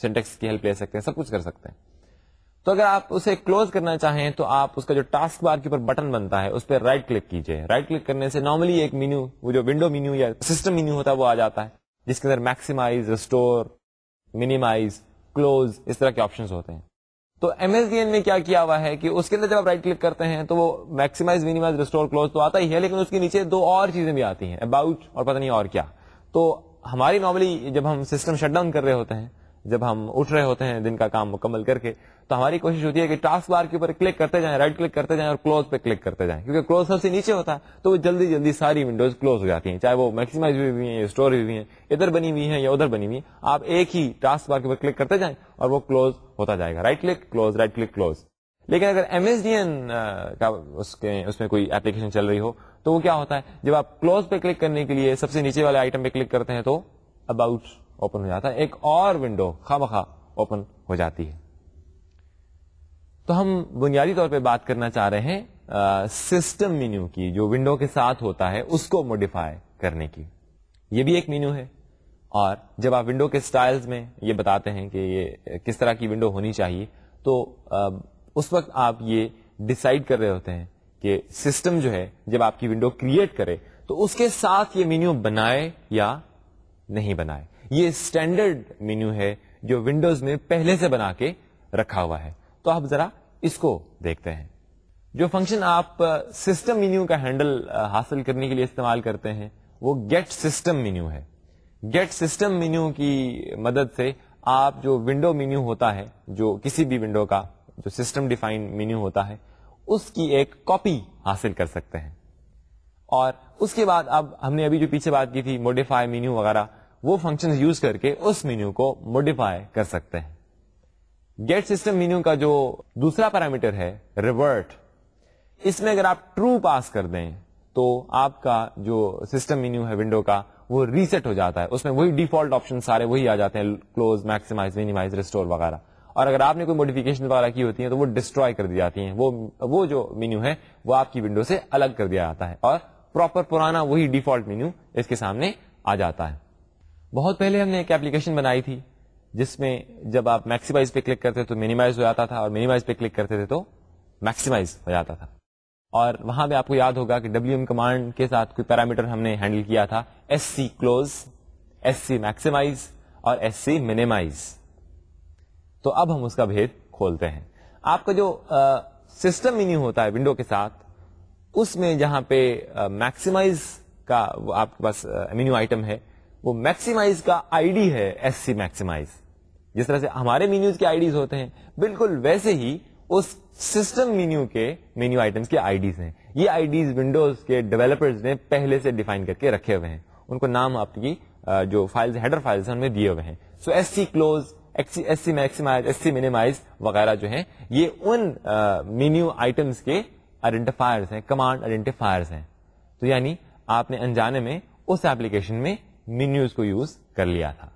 سینٹیکس کی ہیلپ لے سکتے ہیں، سب کچھ کر سکتے ہیں. تو اگر آپ اسے کلوز کرنا چاہیں تو آپ اس کا جو ٹاسک بار کے اوپر بٹن بنتا ہے اس پہ رائٹ کلک کیجئے. رائٹ کلک کرنے سے نارملی ایک مینیو، وہ جو ونڈو مینیو یا سسٹم مینیو ہوتا ہے وہ آ جاتا ہے، جس کے اندر میکسیمائز، ریسٹور، منیمائز، کلوز، اس طرح کے آپشنز ہوتے ہیں. تو MSDN میں کیا ہوا ہے کہ اس کے اندر جب آپ رائٹ کلک کرتے ہیں تو وہ میکسیمائز، منیمائز، ریسٹور، کلوز تو آتا ہی ہے، لیکن اس کے نیچے دو اور چیزیں بھی آتی ہیں، اباؤٹ اور پتہ نہیں اور کیا. تو ہماری نارملی جب ہم سسٹم شٹ ڈاؤن کر رہے ہوتے ہیں، جب ہم اٹھ رہے ہوتے ہیں دن کا کام مکمل کر کے، تو ہماری کوشش ہوتی ہے کہ ٹاسک بار کے اوپر کلک کرتے جائیں، رائٹ کلک کرتے جائیں اور کلوز پہ کلک کرتے جائیں، کیونکہ کلوز سب سے نیچے ہوتا ہے تو وہ جلدی جلدی ساری ونڈوز کلوز ہو جاتی ہیں، چاہے وہ میکسیمائز ہوئی ہیں یا اسٹور ہوئی ہیں، ادھر بنی ہوئی ہیں یا ادھر بنی ہوئی ہیں. آپ ایک ہی ٹاسک بار کے اوپر کلک کرتے جائیں اور وہ کلوز ہوتا جائے گا، right click close, right click close. لیکن اگر MSDN کا اس میں کوئی ایپلیکیشن چل رہی ہو تو وہ کیا ہوتا ہے، جب آپ کلوز پہ کلک کرنے کے لیے سب سے نیچے والے آئٹم پہ کلک کرتے ہیں تو اباؤٹ اوپن ہو جاتا ہے، ایک اور ونڈو خواہ اوپن ہو جاتی ہے. تو ہم بنیادی طور پہ بات کرنا چاہ رہے ہیں سسٹم مینیو کی، جو ونڈو کے ساتھ ہوتا ہے اس کو موڈیفائی کرنے کی. یہ بھی ایک مینیو ہے، اور جب آپ ونڈو کے سٹائلز میں یہ بتاتے ہیں کہ یہ کس طرح کی ونڈو ہونی چاہیے، تو اس وقت آپ یہ ڈیسائیڈ کر رہے ہوتے ہیں کہ سسٹم جو ہے جب آپ کی ونڈو کریٹ کرے تو اس کے ساتھ یہ مینیو بنائے یا نہیں بنائے. یہ اسٹینڈرڈ مینیو ہے جو ونڈوز میں پہلے سے بنا کے رکھا ہوا ہے. تو آپ ذرا اس کو دیکھتے ہیں. جو فنکشن آپ سسٹم مینیو کا ہینڈل حاصل کرنے کے لیے استعمال کرتے ہیں وہ گیٹ سسٹم مینیو ہے. گیٹ سسٹم مینیو کی مدد سے آپ جو ونڈو مینیو ہوتا ہے، جو کسی بھی ونڈو کا جو سسٹم ڈیفائن مینیو ہوتا ہے، اس کی ایک کاپی حاصل کر سکتے ہیں. اور اس کے بعد اب ہم نے ابھی جو پیچھے بات کی تھی موڈیفائی مینیو وغیرہ، وہ فنکشن یوز کر کے اس مینیو کو موڈیفائی کر سکتے ہیں. گیٹ سسٹم مینیو کا جو دوسرا پیرامیٹر ہے ریورٹ، اس میں اگر آپ ٹرو پاس کر دیں تو آپ کا جو سسٹم مینیو ہے ونڈو کا وہ ریسیٹ ہو جاتا ہے. اس میں وہی ڈیفالٹ آپشن سارے وہی آ جاتے ہیں، کلوز، میکسیمائز، منیمائز، ریسٹور وغیرہ. اور اگر آپ نے کوئی موڈیفیکیشن وغیرہ کی ہوتی ہیں تو وہ ڈسٹروائے کر دی جاتی ہیں. وہ جو مینیو ہے وہ آپ کی ونڈو سے الگ کر دیا جاتا ہے اور پراپر پرانا وہی ڈیفالٹ مینیو اس کے سامنے آ جاتا ہے. بہت پہلے ہم نے ایک ایپلیکیشن بنائی تھی جس میں جب آپ میکسیمائز پہ کلک کرتے تو منیمائز ہو جاتا تھا، اور منیمائز پہ کلک کرتے تھے تو میکسیمائز ہو جاتا تھا. اور وہاں پہ آپ کو یاد ہوگا کہ WM کمانڈ کے ساتھ کوئی پیرامیٹر ہم نے ہینڈل کیا تھا، SC کلوز، SC میکسیمائز اور SC منیمائز. تو اب ہم اس کا بھید کھولتے ہیں. آپ کا جو سسٹم مینیو ہوتا ہے ونڈو کے ساتھ، اس میں جہاں پہ میکسیمائز کا وہ آپ کے پاس مینیو آئٹم ہے، وہ میکسیمائز کا ID ہے SC میکسیمائز. جس طرح سے ہمارے مینیوز کے IDs ہوتے ہیں بالکل ویسے ہی اس سسٹم مینیو کے مینیو آئٹمس کے آئی ڈیز ہیں. یہ آئی ڈیز ونڈوز کے ڈیولپرز نے پہلے سے ڈیفائن کر کے رکھے ہوئے ہیں, ان کو نام آپ کی جو فائلز ہیڈر فائلز ہیں ان میں دیے ہوئے ہیں. So S C close, S C maximize, S C minimize وغیرہ جو ہیں یہ ان مینیو آئٹمس کے آئیڈینٹیفائرز ہیں, کمانڈ آئیڈینٹیفائرز ہیں. تو یعنی آپ نے انجانے میں اس ایپلیکیشن میں مینیوز کو یوز کر لیا تھا.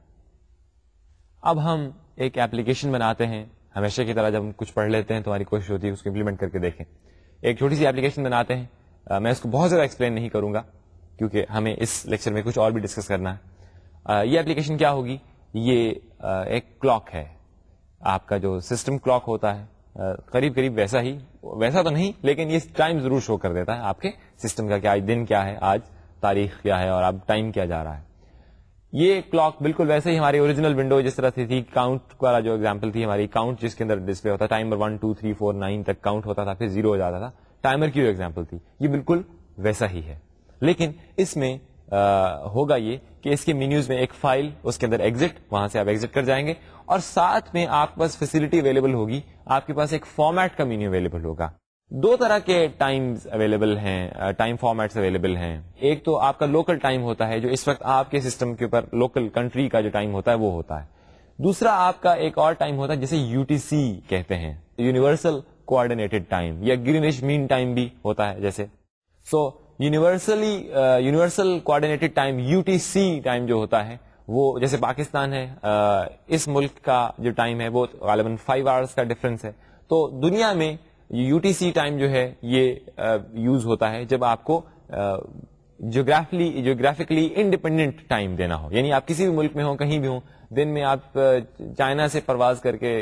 اب ہم ایک ایپلیکیشن بناتے ہیں, ہمیشہ کی طرح جب ہم کچھ پڑھ لیتے ہیں تو ہماری کوشش ہوتی ہے اس کو امپلیمنٹ کر کے دیکھیں. ایک چھوٹی سی ایپلیکیشن بناتے ہیں, میں اس کو بہت زیادہ ایکسپلین نہیں کروں گا کیونکہ ہمیں اس لیکچر میں کچھ اور بھی ڈسکس کرنا ہے. یہ ایپلیکیشن کیا ہوگی, یہ ایک کلاک ہے. آپ کا جو سسٹم کلاک ہوتا ہے قریب قریب ویسا ہی, ویسا تو نہیں لیکن یہ ٹائم ضرور شو کر دیتا ہے آپ کے سسٹم کا, کہ آج دن کیا ہے, آج تاریخ کیا ہے اور اب ٹائم کیا جا رہا ہے. یہ کلاک بالکل ویسے ہی ہماری اوریجنل ونڈو جس طرح سے تھی, کاؤنٹ والا جو ایگزامپل تھی ہماری, کاؤنٹ جس کے اندر ڈسپلے ہوتا تھا, ٹائمر 1 2 3 4 9 تک کاؤنٹ ہوتا تھا, پھر 0 ہو جاتا تھا, ٹائمر کی جو ایگزامپل تھی یہ بالکل ویسا ہی ہے. لیکن اس میں ہوگا یہ کہ اس کے مینیوز میں ایک فائل, اس کے اندر ایگزٹ, وہاں سے آپ ایگزٹ کر جائیں گے, اور ساتھ میں آپ کے پاس فیسلٹی اویلیبل ہوگی, آپ کے پاس ایک فارمیٹ کا مینیو اویلیبل ہوگا. دو طرح کے ٹائمز اویلیبل ہیں, ٹائم فارمیٹس اویلیبل ہیں. ایک تو آپ کا لوکل ٹائم ہوتا ہے جو اس وقت آپ کے سسٹم کے اوپر لوکل کنٹری کا جو ٹائم ہوتا ہے وہ ہوتا ہے. دوسرا آپ کا ایک اور ٹائم ہوتا ہے جسے UTC کہتے ہیں, یونیورسل کوآرڈینیٹڈ ٹائم, یا گرینوچ مین ٹائم بھی ہوتا ہے جیسے. So universal کوآرڈینیٹڈ time UTC time جو ہوتا ہے وہ جیسے پاکستان ہے, اس ملک کا جو ٹائم ہے وہ غالباً 5 آورس کا ڈفرنس ہے. تو دنیا میں UTC ٹائم جو ہے یہ یوز ہوتا ہے جب آپ کو جیوگرافکلی انڈیپینڈنٹ ٹائم دینا ہو, یعنی آپ کسی بھی ملک میں ہوں, کہیں بھی ہوں, دن میں آپ چائنا سے پرواز کر کے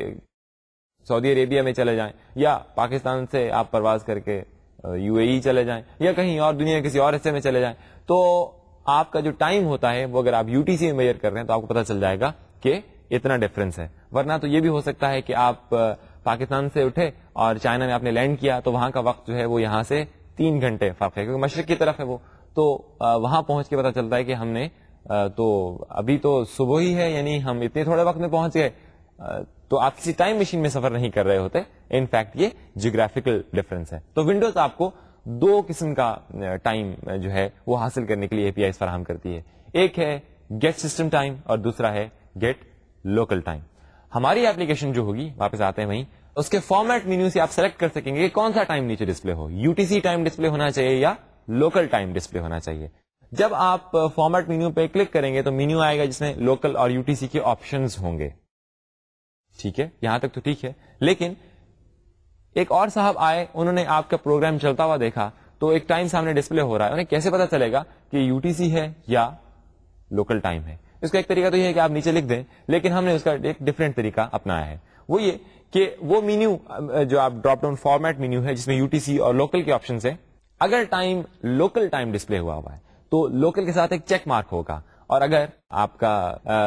سعودی عربیہ میں چلے جائیں, یا پاکستان سے آپ پرواز کر کے UAE چلے جائیں, یا کہیں اور دنیا کے کسی اور حصے میں چلے جائیں, تو آپ کا جو ٹائم ہوتا ہے وہ اگر آپ UTC میں میجر کر رہے ہیں تو آپ کو پتہ چل جائے گا کہ اتنا ڈفرنس ہے. ورنہ تو یہ بھی ہو سکتا ہے کہ آپ پاکستان سے اٹھے اور چائنا میں آپ نے لینڈ کیا تو وہاں کا وقت جو ہے وہ یہاں سے 3 گھنٹے فرق ہے, کیونکہ مشرق کی طرف ہے وہ, تو وہاں پہنچ کے پتہ چلتا ہے کہ ہم نے تو ابھی تو صبح ہی ہے, یعنی ہم اتنے تھوڑے وقت میں پہنچ گئے. تو آپ کسی ٹائم مشین میں سفر نہیں کر رہے ہوتے, ان فیکٹ یہ جیوگرافیکل ڈفرنس ہے. تو ونڈوز آپ کو 2 قسم کا ٹائم جو ہے وہ حاصل کرنے کے لیے APIs فراہم کرتی ہے. ایک ہے گیٹ سسٹم ٹائم اور دوسرا ہے گیٹ لوکل ٹائم. ہماری ایپلیکیشن جو ہوگی, واپس آتے ہیں وہیں, اس کے فارمیٹ مینیو سے آپ سلیکٹ کر سکیں گے کہ کون سا ٹائم نیچے ڈسپلے ہو, UTC ٹائم ڈسپلے ہونا چاہیے یا لوکل ٹائم ڈسپلے ہونا چاہیے. جب آپ فارمیٹ مینیو پہ کلک کریں گے تو مینیو آئے گا جس میں لوکل اور UTC کے آپشنز ہوں گے. ٹھیک ہے, یہاں تک تو ٹھیک ہے. لیکن ایک اور صاحب آئے, انہوں نے آپ کا پروگرام چلتا ہوا دیکھا تو ایک ٹائم سامنے ڈسپلے ہو رہا ہے, انہیں کیسے پتا چلے گا کہ UTC ہے یا لوکل ٹائم ہے؟ اس کا ایک طریقہ تو یہ ہے کہ آپ نیچے لکھ دیں, لیکن ہم نے اس کا ایک ڈفرینٹ طریقہ اپنایا ہے. وہ یہ کہ وہ مینیو جو آپ ڈراپ ڈاؤن فارمیٹ مینیو ہے جس میں UTC اور لوکل کے آپشن ہے, اگر ٹائم لوکل ٹائم ڈسپلے ہوا ہے تو لوکل کے ساتھ ایک چیک مارک ہوگا, اور اگر آپ کا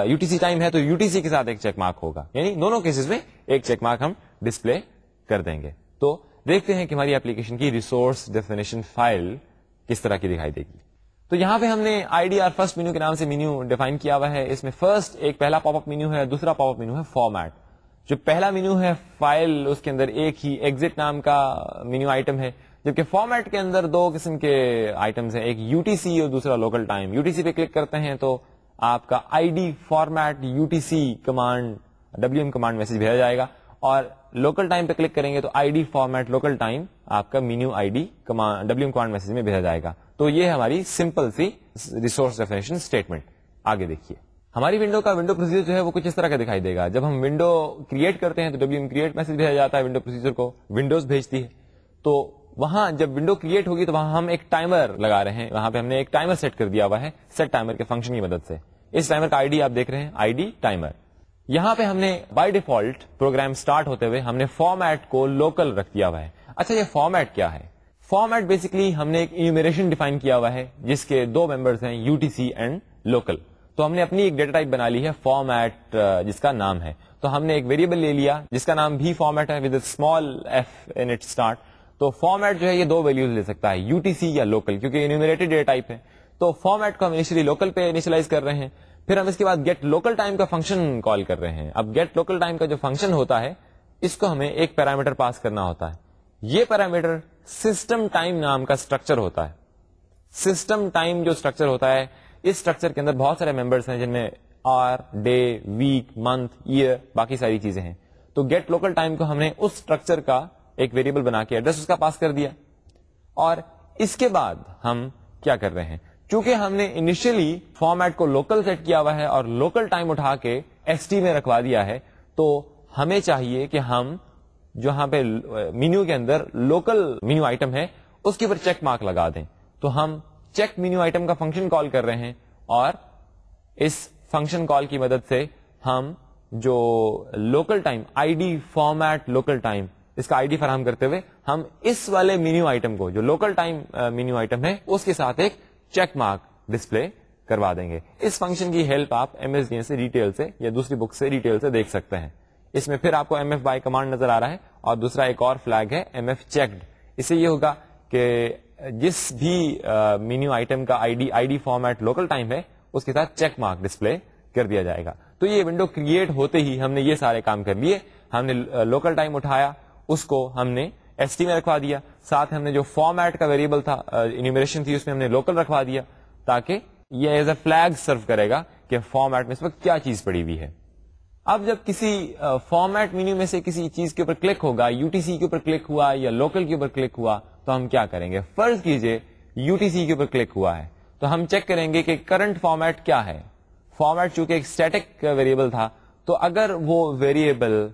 UTC ٹائم ہے تو UTC کے ساتھ ایک چیک مارک ہوگا, یعنی دونوں کیسز میں ایک چیک مارک ہم ڈسپلے کر دیں گے. تو دیکھتے ہیں کہ ہماری ایپلیکیشن کی ریسورس ڈیفینیشن فائل کس طرح کی دکھائی دے گی. تو یہاں پہ ہم نے IDR فرسٹ مینیو کے نام سے مینیو ڈیفائن کیا ہوا ہے. اس میں فرسٹ ایک پہلا پاپ اپ مینیو ہے, دوسرا پاپ اپ مینیو ہے فارمیٹ. جو پہلا مینیو ہے فائل, اس کے اندر ایک ہی ایگزٹ نام کا مینیو آئٹم ہے, جبکہ فارمیٹ کے اندر 2 قسم کے آئٹمس ہیں, ایک UTC اور دوسرا لوکل ٹائم. UTC پہ کلک کرتے ہیں تو آپ کا ID format UTC command WM command message بھیجا جائے گا, اور لوکل ٹائم پہ کلک کریں گے تو ID فارمیٹ لوکل ٹائم آپ کا menu ID WM command message میں بھیجا جائے گا. تو یہ ہماری سمپل سی ریسورس ڈیفینیشن اسٹیٹمنٹ. آگے دیکھیے, ہماری ونڈو کا ونڈو پروسیجر جو ہے وہ کچھ اس طرح کا دکھائی دے گا. جب ہم ونڈو کریٹ کرتے ہیں تو WM کریٹ میسج بھیجا جاتا ہے, ونڈو پروسیجر کو ونڈوز بھیجتی ہے. تو وہاں جب ونڈو کریٹ ہوگی تو وہاں ہم ایک ٹائمر لگا رہے ہیں, وہاں پہ ہم نے ایک ٹائمر سیٹ کر دیا ہوا ہے سیٹ ٹائمر کے فنکشن کی مدد سے. اس ٹائمر کا ID آپ دیکھ رہے ہیں, ID ٹائمر. یہاں پہ ہم نے بائی ڈیفالٹ پروگرام سٹارٹ ہوتے ہوئے ہم نے فارمیٹ کو لوکل رکھ دیا ہوا ہے. اچھا, یہ فارمیٹ کیا ہے؟ فارمیٹ بیسکلی ہم نے ایک انیومریشن ڈیفائن کیا ہوا ہے جس کے 2 ممبرز ہیں, UTC اینڈ لوکل. تو ہم نے اپنی ایک ڈیٹا ٹائپ بنا لی ہے فارمیٹ جس کا نام ہے. تو ہم نے ایک ویریبل لے لیا جس کا نام بھی فارمیٹ ہے with small f in it start. تو فارمیٹ جو ہے یہ 2 ویلیوز لے سکتا ہے, UTC یا لوکل, کیونکہ انیومریٹڈ ڈیٹا ٹائپ ہے. تو فارمیٹ کو ہم انیشلی لوکل پہ انیشلائز کر رہے ہیں, پھر ہم اس کے بعد گیٹ لوکل ٹائم کا فنکشن کال کر رہے ہیں. اب گیٹ لوکل ٹائم کا جو فنکشن ہوتا ہے اس کو ہمیں ایک پیرامیٹر پاس کرنا ہوتا ہے. یہ پیرامیٹر سسٹم ٹائم نام کا اسٹرکچر ہوتا ہے. سسٹم ٹائم جو اسٹرکچر ہوتا ہے, اس اسٹرکچر کے اندر بہت سارے ممبرس ہیں جن میں hour, day, week, month, year, باقی ساری چیزیں ہیں. تو گیٹ لوکل ٹائم کو ہم نے اس اسٹرکچر کا ایک ویریبل بنا کے ایڈریس اس کا پاس کر دیا, اور اس کے بعد ہم کیا کر رہے ہیں, چونکہ ہم نے انیشلی فارمیٹ کو لوکل سیٹ کیا ہوا ہے اور لوکل ٹائم اٹھا کے ایس ٹی میں رکھوا دیا ہے, تو ہمیں چاہیے کہ ہم جہاں پہ مینیو کے اندر لوکل مینیو آئٹم ہے اس کے اوپر چیک مارک لگا دیں. تو ہم چیک مینیو آئٹم کا فنکشن کال کر رہے ہیں, اور اس فنکشن کال کی مدد سے ہم جو local time I D format local time, اس کا آئی ڈی فراہم کرتے ہوئے ہم اس والے مینیو آئٹم کو جو لوکل ٹائم مینیو آئٹم ہے اس کے ساتھ ایک چیک مارک ڈسپلے کروا دیں گے. اس فنکشن کی ہیلپ آپ MS-DN سے ڈیٹیل سے یا دوسری بک سے ڈیٹیل سے دیکھ سکتے ہیں. اس میں پھر آپ کو MF بائی کمانڈ نظر آ رہا ہے, اور دوسرا ایک اور فلیگ ہے MF چیکڈ. اس سے یہ ہوگا کہ جس بھی مینیو آئٹم کا I D format local time ہے اس کے ساتھ چیک مارک ڈسپلے کر دیا جائے گا. تو یہ ونڈو کریٹ ہوتے ہی ہم نے یہ سارے کام کر لیے. ہم نے لوکل ٹائم اٹھایا, اس کو ہم نے ایس ٹی میں رکھوا دیا, ساتھ ہم نے جو فارمیٹ کا ویریبل تھا انیومریشن تھی اس میں ہم نے لوکل رکھوا دیا, تاکہ یہ ایز اے فلیگ سرو کرے گا کہ فارمیٹ میں اس وقت کیا چیز پڑی ہوئی ہے. اب جب کسی فارمیٹ مینیو میں سے کسی چیز کے اوپر کلک ہوگا, UTC کے اوپر کلک ہوا یا لوکل کے اوپر کلک ہوا, تو ہم کیا کریں گے, فرض کیجئے UTC کے اوپر کلک ہوا ہے تو ہم چیک کریں گے کہ کرنٹ فارمیٹ کیا ہے. فارمیٹ چونکہ ایک اسٹیٹک ویریبل تھا, تو اگر وہ ویریبل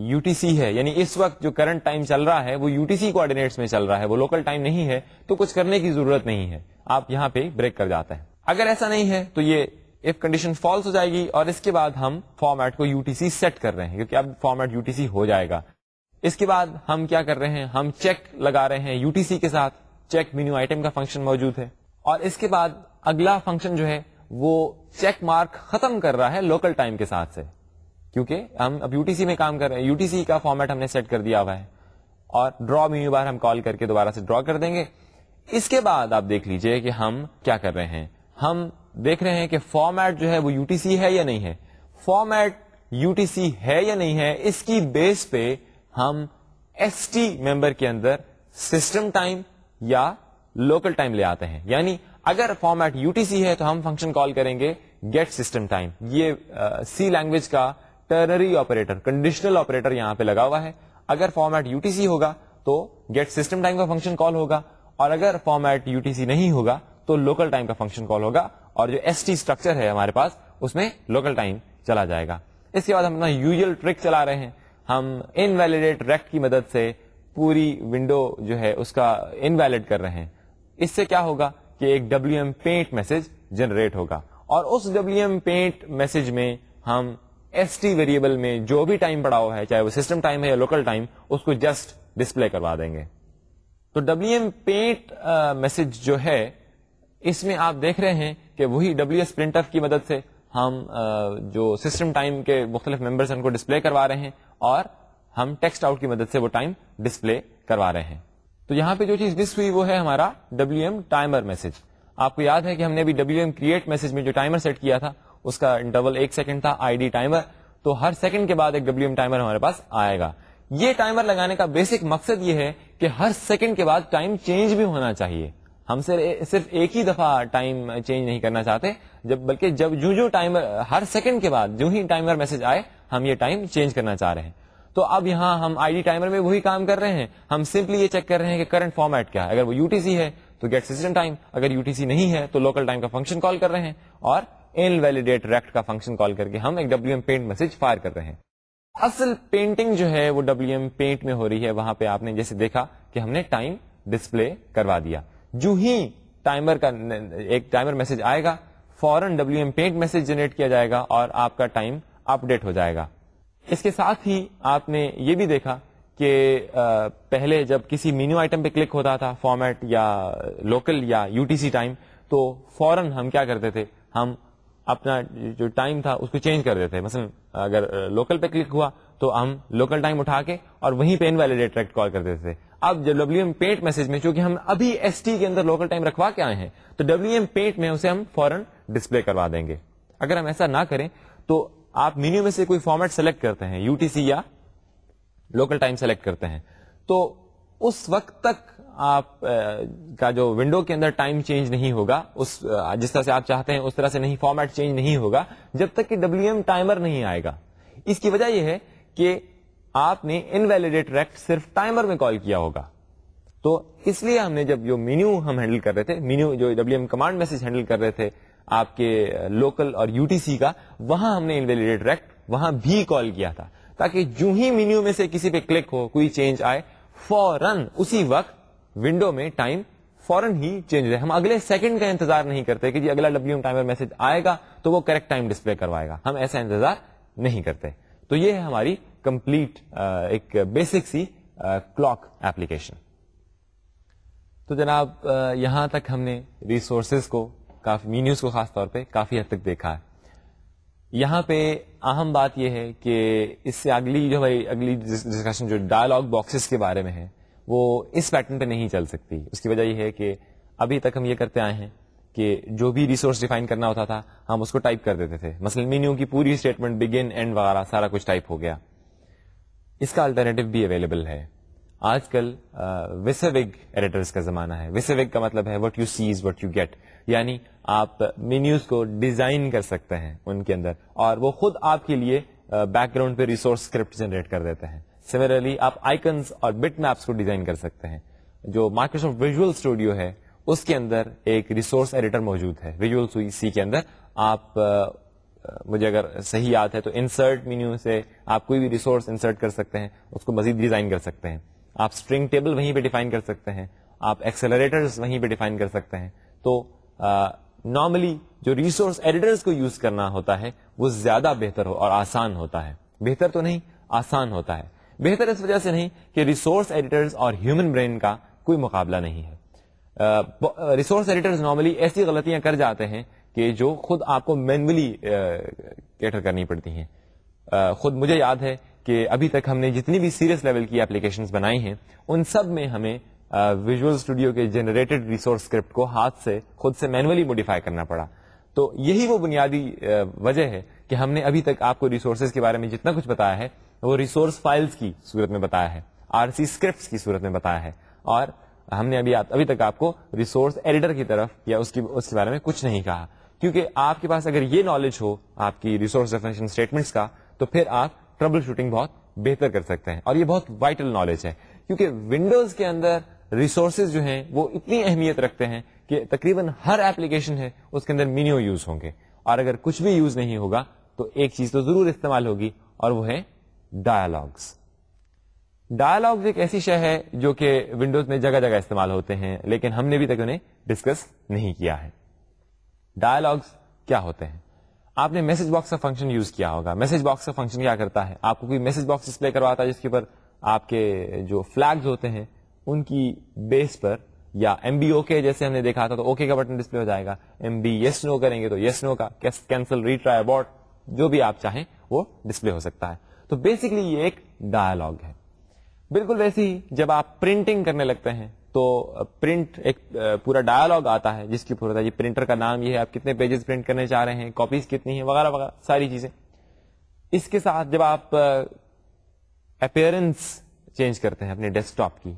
UTC ہے, یعنی اس وقت جو کرنٹ ٹائم چل رہا ہے وہ UTC کوآرڈینیٹس میں چل رہا ہے, وہ لوکل ٹائم نہیں ہے, تو کچھ کرنے کی ضرورت نہیں ہے, آپ یہاں پہ بریک کر جاتے ہیں. اگر ایسا نہیں ہے تو یہ اف کنڈیشن فالس ہو جائے گی, اور اس کے بعد ہم فارمیٹ کو UTC سیٹ کر رہے ہیں, کیونکہ اب فارمیٹ UTC ہو جائے گا. اس کے بعد ہم کیا کر رہے ہیں, ہم چیک لگا رہے ہیں UTC کے ساتھ, چیک مینیو آئٹم کا فنکشن موجود ہے, اور اس کے بعد اگلا فنکشن جو ہے وہ چیک مارک ختم کر رہا ہے لوکل ٹائم کے ساتھ سے, کیونکہ ہم اب UTC میں کام کر رہے ہیں, UTC کا فارمیٹ ہم نے سیٹ کر دیا ہوا ہے, اور ڈرا مینیو بار ہم کال کر کے دوبارہ سے ڈرا کر دیں گے. اس کے بعد آپ دیکھ لیجئے کہ ہم کیا کر رہے ہیں, ہم دیکھ رہے ہیں کہ فارمیٹ جو ہے وہ UTC ہے یا نہیں ہے. فارمیٹ UTC ہے یا نہیں ہے, اس کی بیس پہ ہم ST ممبر کے اندر سسٹم ٹائم یا لوکل ٹائم لے آتے ہیں. یعنی اگر فارمیٹ UTC ہے تو ہم فنکشن کال کریں گے گیٹ سسٹم ٹائم. یہ سی لینگویج کا ٹرنری آپریٹر, کنڈیشنل آپریٹر یہاں پہ لگا ہوا ہے. اگر فارمیٹ UTC ہوگا تو گیٹ سسٹم ٹائم کا فنکشن کال ہوگا, اور اگر فارمیٹ UTC نہیں ہوگا تو لوکل ٹائم کا فنکشن کال ہوگا, اور جو ST اسٹرکچر ہے ہمارے پاس اس میں لوکل ٹائم چلا جائے گا. اس کے بعد ہم اپنا یوزل ٹرک چلا رہے ہیں, ہم انویلڈیٹ ریکٹ کی مدد سے پوری ونڈو جو ہے اس کا انویلڈ کر رہے ہیں. اس سے کیا ہوگا کہ ایک WM پینٹ میسج جنریٹ ہوگا, اور اس WM پینٹ میسج میں ہم ST ویریبل میں جو بھی ٹائم پڑا ہوا ہے, چاہے وہ سسٹم ٹائم ہے یا لوکل ٹائم, اس کو جسٹ ڈسپلے کروا دیں گے. تو WM پینٹ میسج جو ہے اس میں آپ دیکھ رہے ہیں کہ وہی WS printf کی مدد سے ہم جو سسٹم ٹائم کے مختلف ممبرس ان کو ڈسپلے کروا رہے ہیں, اور ہم ٹیکسٹ آؤٹ کی مدد سے وہ ٹائم ڈسپلے کروا رہے ہیں. تو یہاں پہ جو چیز مس ہوئی وہ ہے ہمارا WM ٹائمر میسج. آپ کو یاد ہے کہ ہم نے ابھی WM کریٹ میسج میں جو ٹائمر سیٹ کیا تھا اس کا انٹرول 1 سیکنڈ تھا, ID ٹائمر. تو ہر سیکنڈ کے بعد ایک WM ٹائمر ہمارے پاس آئے گا. یہ ٹائمر لگانے کا بیسک مقصد یہ ہے کہ ہر سیکنڈ کے بعد ٹائم چینج بھی ہونا چاہیے. ہم صرف ایک ہی دفعہ ٹائم چینج نہیں کرنا چاہتے, بلکہ جب جو ٹائمر ہر سیکنڈ کے بعد جو ہی ٹائمر میسج آئے ہم یہ ٹائم چینج کرنا چاہ رہے ہیں. تو اب یہاں ہم ID ٹائمر میں وہی کام کر رہے ہیں, ہم سمپلی یہ چیک کر رہے ہیں کہ کرنٹ فارمیٹ کیا ہے. اگر وہ UTC ہے تو گیٹ سسٹم ٹائم, اگر UTC نہیں ہے تو لوکل ٹائم کا فنکشن کال کر رہے ہیں, اور انویلڈیٹ ریکٹ کا فنکشن کال کر کے ہم ایک WM پینٹ میسج فائر کر رہے ہیں. اصل پینٹنگ جو ہے وہ WM پینٹ میں ہو رہی ہے. وہاں پہ آپ نے جیسے دیکھا کہ ہم نے ٹائم ڈسپلے کروا دیا. جو ہی ٹائمر کا ایک ٹائمر میسج آئے گا فوراً WM پینٹ میسج جنریٹ کیا جائے گا اور آپ کا ٹائم اپڈیٹ ہو جائے گا. اس کے ساتھ ہی آپ نے یہ بھی دیکھا کہ پہلے جب کسی مینیو آئٹم پہ کلک ہوتا تھا فارمیٹ یا لوکل یا UTC ٹائم, تو فوراً ہم کیا کرتے تھے, ہم اپنا جو ٹائم تھا اس کو چینج کر دیتے. مثلا اگر لوکل پہ کلک ہوا تو ہم لوکل ٹائم اٹھا کے اور وہیں پہ انویلڈیٹ ریکٹ کال کر دیتے تھے. اب جب WM پینٹ میسج میں چونکہ ہم ابھی ST کے اندر لوکل ٹائم رکھوا کے آئے ہیں تو WM پینٹ میں اسے ہم فوراً ڈسپلے کروا دیں گے. اگر ہم ایسا نہ کریں تو آپ مینیو میں سے کوئی فارمیٹ سلیکٹ کرتے ہیں UTC یا لوکل ٹائم سلیکٹ کرتے ہیں تو اس وقت تک آپ کا جو ونڈو کے اندر ٹائم چینج نہیں ہوگا, اس جس طرح سے آپ چاہتے ہیں اس طرح سے نہیں, فارمیٹ چینج نہیں ہوگا جب تک کہ WM ٹائمر نہیں آئے گا. اس کی وجہ یہ ہے کہ آپ نے انویلیڈیٹ ریکٹ صرف ٹائمر میں کال کیا ہوگا. تو اس لیے ہم نے جب جو مینیو ہم ہینڈل کر رہے تھے, مینیو جو WM کمانڈ میسج ہینڈل کر رہے تھے آپ کے لوکل اور UTC کا, وہاں ہم نے انویلیڈیٹ ریکٹ وہاں بھی کال کیا تھا تاکہ جو ہی مینیو میں سے کسی پہ کلک ہو, کوئی چینج آئے, فوراً اسی وقت ونڈو میں ٹائم فوراً ہی چینج ہے. ہم اگلے سیکنڈ کا انتظار نہیں کرتے کہ جی اگلا WM ٹائمر میسج آئے گا تو وہ کریکٹ ٹائم ڈسپلے کروائے گا, ہم ایسا انتظار نہیں کرتے. تو یہ ہے ہماری کمپلیٹ ایک بیسک سی کلاک ایپلیکیشن. تو جناب یہاں تک ہم نے ریسورسز کو, کافی مینیوز کو خاص طور پہ کافی حد تک دیکھا ہے. یہاں پہ اہم بات یہ ہے کہ اس سے اگلی ڈسکشن جو ڈائلاگ باکسز کے بارے میں ہے وہ اس پیٹرن پہ نہیں چل سکتی. اس کی وجہ یہ ہے کہ ابھی تک ہم یہ کرتے آئے ہیں کہ جو بھی ریسورس ڈیفائن کرنا ہوتا تھا ہم اس کو ٹائپ کر دیتے تھے. مثلا مینیو کی پوری اسٹیٹمنٹ, بگن, اینڈ وغیرہ سارا کچھ ٹائپ ہو گیا. اس کا الٹرنیٹو بھی اویلیبل ہے. آج کل وسوگ ایڈیٹرز کا زمانہ ہے. وسوگ کا مطلب ہے what you see is what you get, یعنی آپ مینیوز کو ڈیزائن کر سکتے ہیں ان کے اندر اور وہ خود آپ کے لیے بیک گراؤنڈ پہ ریسورس اسکرپٹ جنریٹ کر دیتے ہیں. سملرلی آپ آئکنز اور بٹ میپس کو ڈیزائن کر سکتے ہیں. جو مائکروسافٹ ویژول اسٹوڈیو ہے اس کے اندر ایک ریسورس ایڈیٹر موجود ہے. ویژول سی کے اندر آپ مجھے اگر صحیح یاد ہے تو انسرٹ مینیو سے آپ کوئی بھی ریسورس انسرٹ کر سکتے ہیں, اس کو مزید ڈیزائن کر سکتے ہیں. آپ اسٹرنگ ٹیبل وہیں پہ ڈیفائن کر سکتے ہیں, آپ ایکسلریٹرز وہیں پہ ڈیفائن کر سکتے ہیں. تو نارملی جو ریسورس ایڈیٹرز کو یوز کرنا ہوتا ہے وہ زیادہ بہتر اور آسان ہوتا ہے. بہتر تو نہیں, آسان ہوتا ہے. بہتر اس وجہ سے نہیں کہ ریسورس ایڈیٹرز اور ہیومن برین کا کوئی مقابلہ نہیں ہے. ریسورس ایڈیٹرز نارملی ایسی غلطیاں کر جاتے ہیں کہ جو خود آپ کو مینولی کیٹر کرنی پڑتی ہیں. خود مجھے یاد ہے کہ ابھی تک ہم نے جتنی بھی سیریس لیول کی اپلیکیشنز بنائی ہیں ان سب میں ہمیں ویژول اسٹوڈیو کے جنریٹڈ ریسورس اسکرپٹ کو ہاتھ سے خود سے مینولی موڈیفائی کرنا پڑا. تو یہی وہ بنیادی وجہ ہے کہ ہم نے ابھی تک آپ کو ریسورسز کے بارے میں جتنا کچھ بتایا ہے وہ ریسورس فائلز کی صورت میں بتایا ہے, RC اسکرپٹس کی صورت میں بتایا ہے, اور ہم نے ابھی تک آپ کو ریسورس ایڈیٹر کی طرف یا اس کے بارے میں کچھ نہیں کہا. کیونکہ آپ کے پاس اگر یہ نالج ہو آپ کی ریسورس ڈیفینیشن اسٹیٹمنٹس کا تو پھر آپ ٹربل شوٹنگ بہت بہتر کر سکتے ہیں. اور یہ بہت وائٹل نالج ہے کیونکہ ونڈوز کے اندر ریسورسز جو ہیں وہ اتنی اہمیت رکھتے ہیں کہ تقریباً ہر ایپلیکیشن ہے اس کے اندر مینیو یوز ہوں گے, اور اگر کچھ بھی یوز نہیں ہوگا تو ایک چیز تو ضرور استعمال ہوگی اور وہ ہے ڈائلاگس. ڈائلاگز ایک ایسی شے ہے جو کہ ونڈوز میں جگہ جگہ استعمال ہوتے ہیں لیکن ہم نے ابھی تک انہیں ڈسکس نہیں کیا ہے. ڈائلاگز کیا ہوتے ہیں؟ آپ نے میسج باکس کا فنکشن یوز کیا ہوگا. میسج باکس کا فنکشن کیا کرتا ہے؟ آپ کو کوئی میسج باکس ڈسپلے کرواتا ہے جس کے اوپر آپ کے جو فلیگز ہوتے ہیں ان کی بیس پر یا MB OK جیسے ہم نے دیکھا تھا تو OK کا بٹن ڈسپلے ہو جائے گا. MB یس نو کریں گے تو یس نو کا, کینسل, ریٹرائی, ابورٹ, جو بھی آپ چاہیں وہ ڈسپلے ہو سکتا ہے. تو بیسکلی یہ ایک ڈائلاگ ہے. بالکل ویسے ہی جب آپ پرنٹنگ کرنے لگتے ہیں تو پرنٹ ایک پورا ڈائلاگ آتا ہے جس کی پورا یہ پرنٹر کا نام یہ ہے, آپ کتنے پیجز پرنٹ کرنے چاہ رہے ہیں, کاپیز کتنی ہیں, وغیرہ وغیرہ ساری چیزیں. اس کے ساتھ جب آپ اپیئرنس چینج کرتے ہیں اپنے ڈیسک ٹاپ کی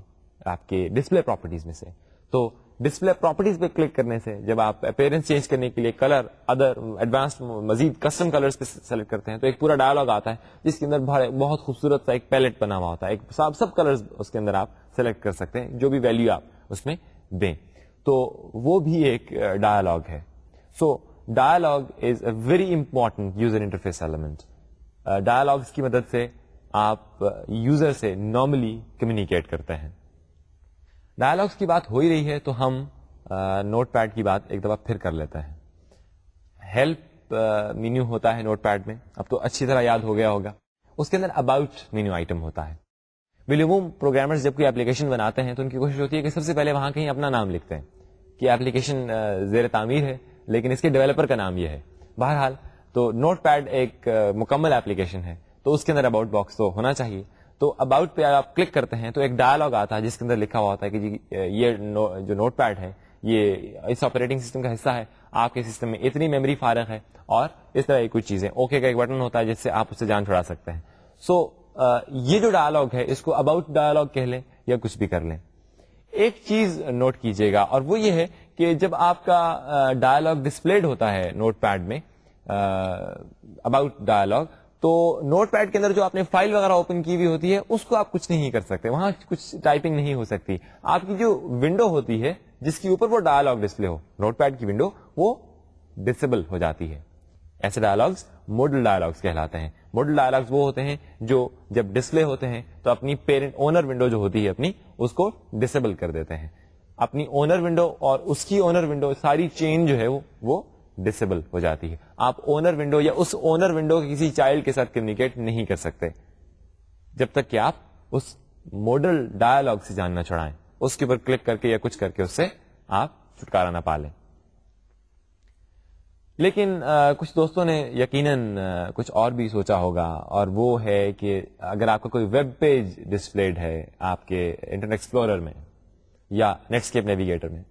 آپ کے ڈسپلے پراپرٹیز میں سے, تو ڈسپلے پراپرٹیز پہ کلک کرنے سے جب آپ اپیئرنس چینج کرنے کے لیے کلر, ادر ایڈوانس مزید کسٹم کلرز پہ سلیکٹ کرتے ہیں تو ایک پورا ڈائلاگ آتا ہے جس کے اندر بہت خوبصورت سا ایک پیلیٹ بنا ہوا ہوتا ہے. ایک سب کلرز اس کے اندر آپ سلیکٹ کر سکتے ہیں جو بھی ویلیو آپ اس میں دیں, تو وہ بھی ایک ڈائلاگ ہے. سو dialogue is a very important user interface element. Dialogues کی مدد سے آپ یوزر سے نارملی کمیونیکیٹ کرتے ہیں. ڈائلاگس کی بات ہو ہی رہی ہے تو ہم نوٹ پیڈ کی بات ایک دفعہ پھر کر لیتے ہیں. ہیلپ مینیو ہوتا ہے نوٹ پیڈ میں, اب تو اچھی طرح یاد ہو گیا ہوگا. اس کے اندر اباؤٹ مینیو آئٹم ہوتا ہے. بالعموم پروگرامرز جب کوئی ایپلیکیشن بناتے ہیں تو ان کی کوشش ہوتی ہے کہ سب سے پہلے وہاں کہیں اپنا نام لکھتے ہیں کہ ایپلیکیشن زیر تعمیر ہے لیکن اس کے ڈیولپر کا نام یہ ہے. بہرحال تو نوٹ پیڈ ایک مکمل ایپلیکیشن ہے تو اس کے اندر اباؤٹ باکس تو ہونا چاہیے. تو اباؤٹ پہ آپ کلک کرتے ہیں تو ایک ڈائلاگ آتا ہے جس کے اندر لکھا ہوا ہوتا ہے کہ جی یہ جو نوٹ پیڈ ہے یہ اس آپریٹنگ سسٹم کا حصہ ہے, آپ کے سسٹم میں اتنی میموری فارغ ہے, اور اس طرح کی کچھ چیزیں. اوکے کا ایک بٹن ہوتا ہے جس سے آپ اس سے جان چھڑا سکتے ہیں. سو یہ جو ڈائلاگ ہے اس کو اباؤٹ ڈائلاگ کہہ لیں یا کچھ بھی کر لیں. ایک چیز نوٹ کیجئے گا اور وہ یہ ہے کہ جب آپ کا ڈائلاگ ڈسپلیڈ ہوتا ہے نوٹ پیڈ میں اباؤٹ ڈائلاگ, تو نوٹ پیڈ کے اندر جو آپ نے فائل وغیرہ اوپن کی ہوئی ہوتی ہے اس کو آپ کچھ نہیں کر سکتے, وہاں کچھ ٹائپنگ نہیں ہو سکتی. آپ کی جو ونڈو ہوتی ہے جس کے اوپر وہ ڈائلاگ ڈسپلے ہو, نوٹ پیڈ کی ونڈو, وہ ڈسیبل ہو جاتی ہے. ایسے ڈائلاگز ماڈل ڈائلاگز کہلاتے ہیں. ماڈل ڈائلاگز وہ ہوتے ہیں جو جب ڈسپلے ہوتے ہیں تو اپنی پیرنٹ اونر ونڈو جو ہوتی ہے اپنی, اس کو ڈسیبل کر دیتے ہیں. اپنی اونر ونڈو اور اس کی اونر ونڈو, ساری چین جو ہے وہ ڈسیبل ہو جاتی ہے. آپ اونر ونڈو یا اس اونر ونڈو کے کسی چائلڈ کے ساتھ کمیونیکیٹ نہیں کر سکتے جب تک کہ آپ اس ماڈل ڈائلاگ سے جاننا چھڑائیں, اس کے اوپر کلک کر کے یا کچھ کر کے اس سے آپ چھٹکارا نہ پالیں. لیکن کچھ دوستوں نے یقیناً کچھ اور بھی سوچا ہوگا, اور وہ ہے کہ اگر آپ کا کوئی ویب پیج ڈسپلیڈ ہے آپ کے انٹرنیٹ ایکسپلورر میں یا نیٹسکیپ نیویگیٹر میں,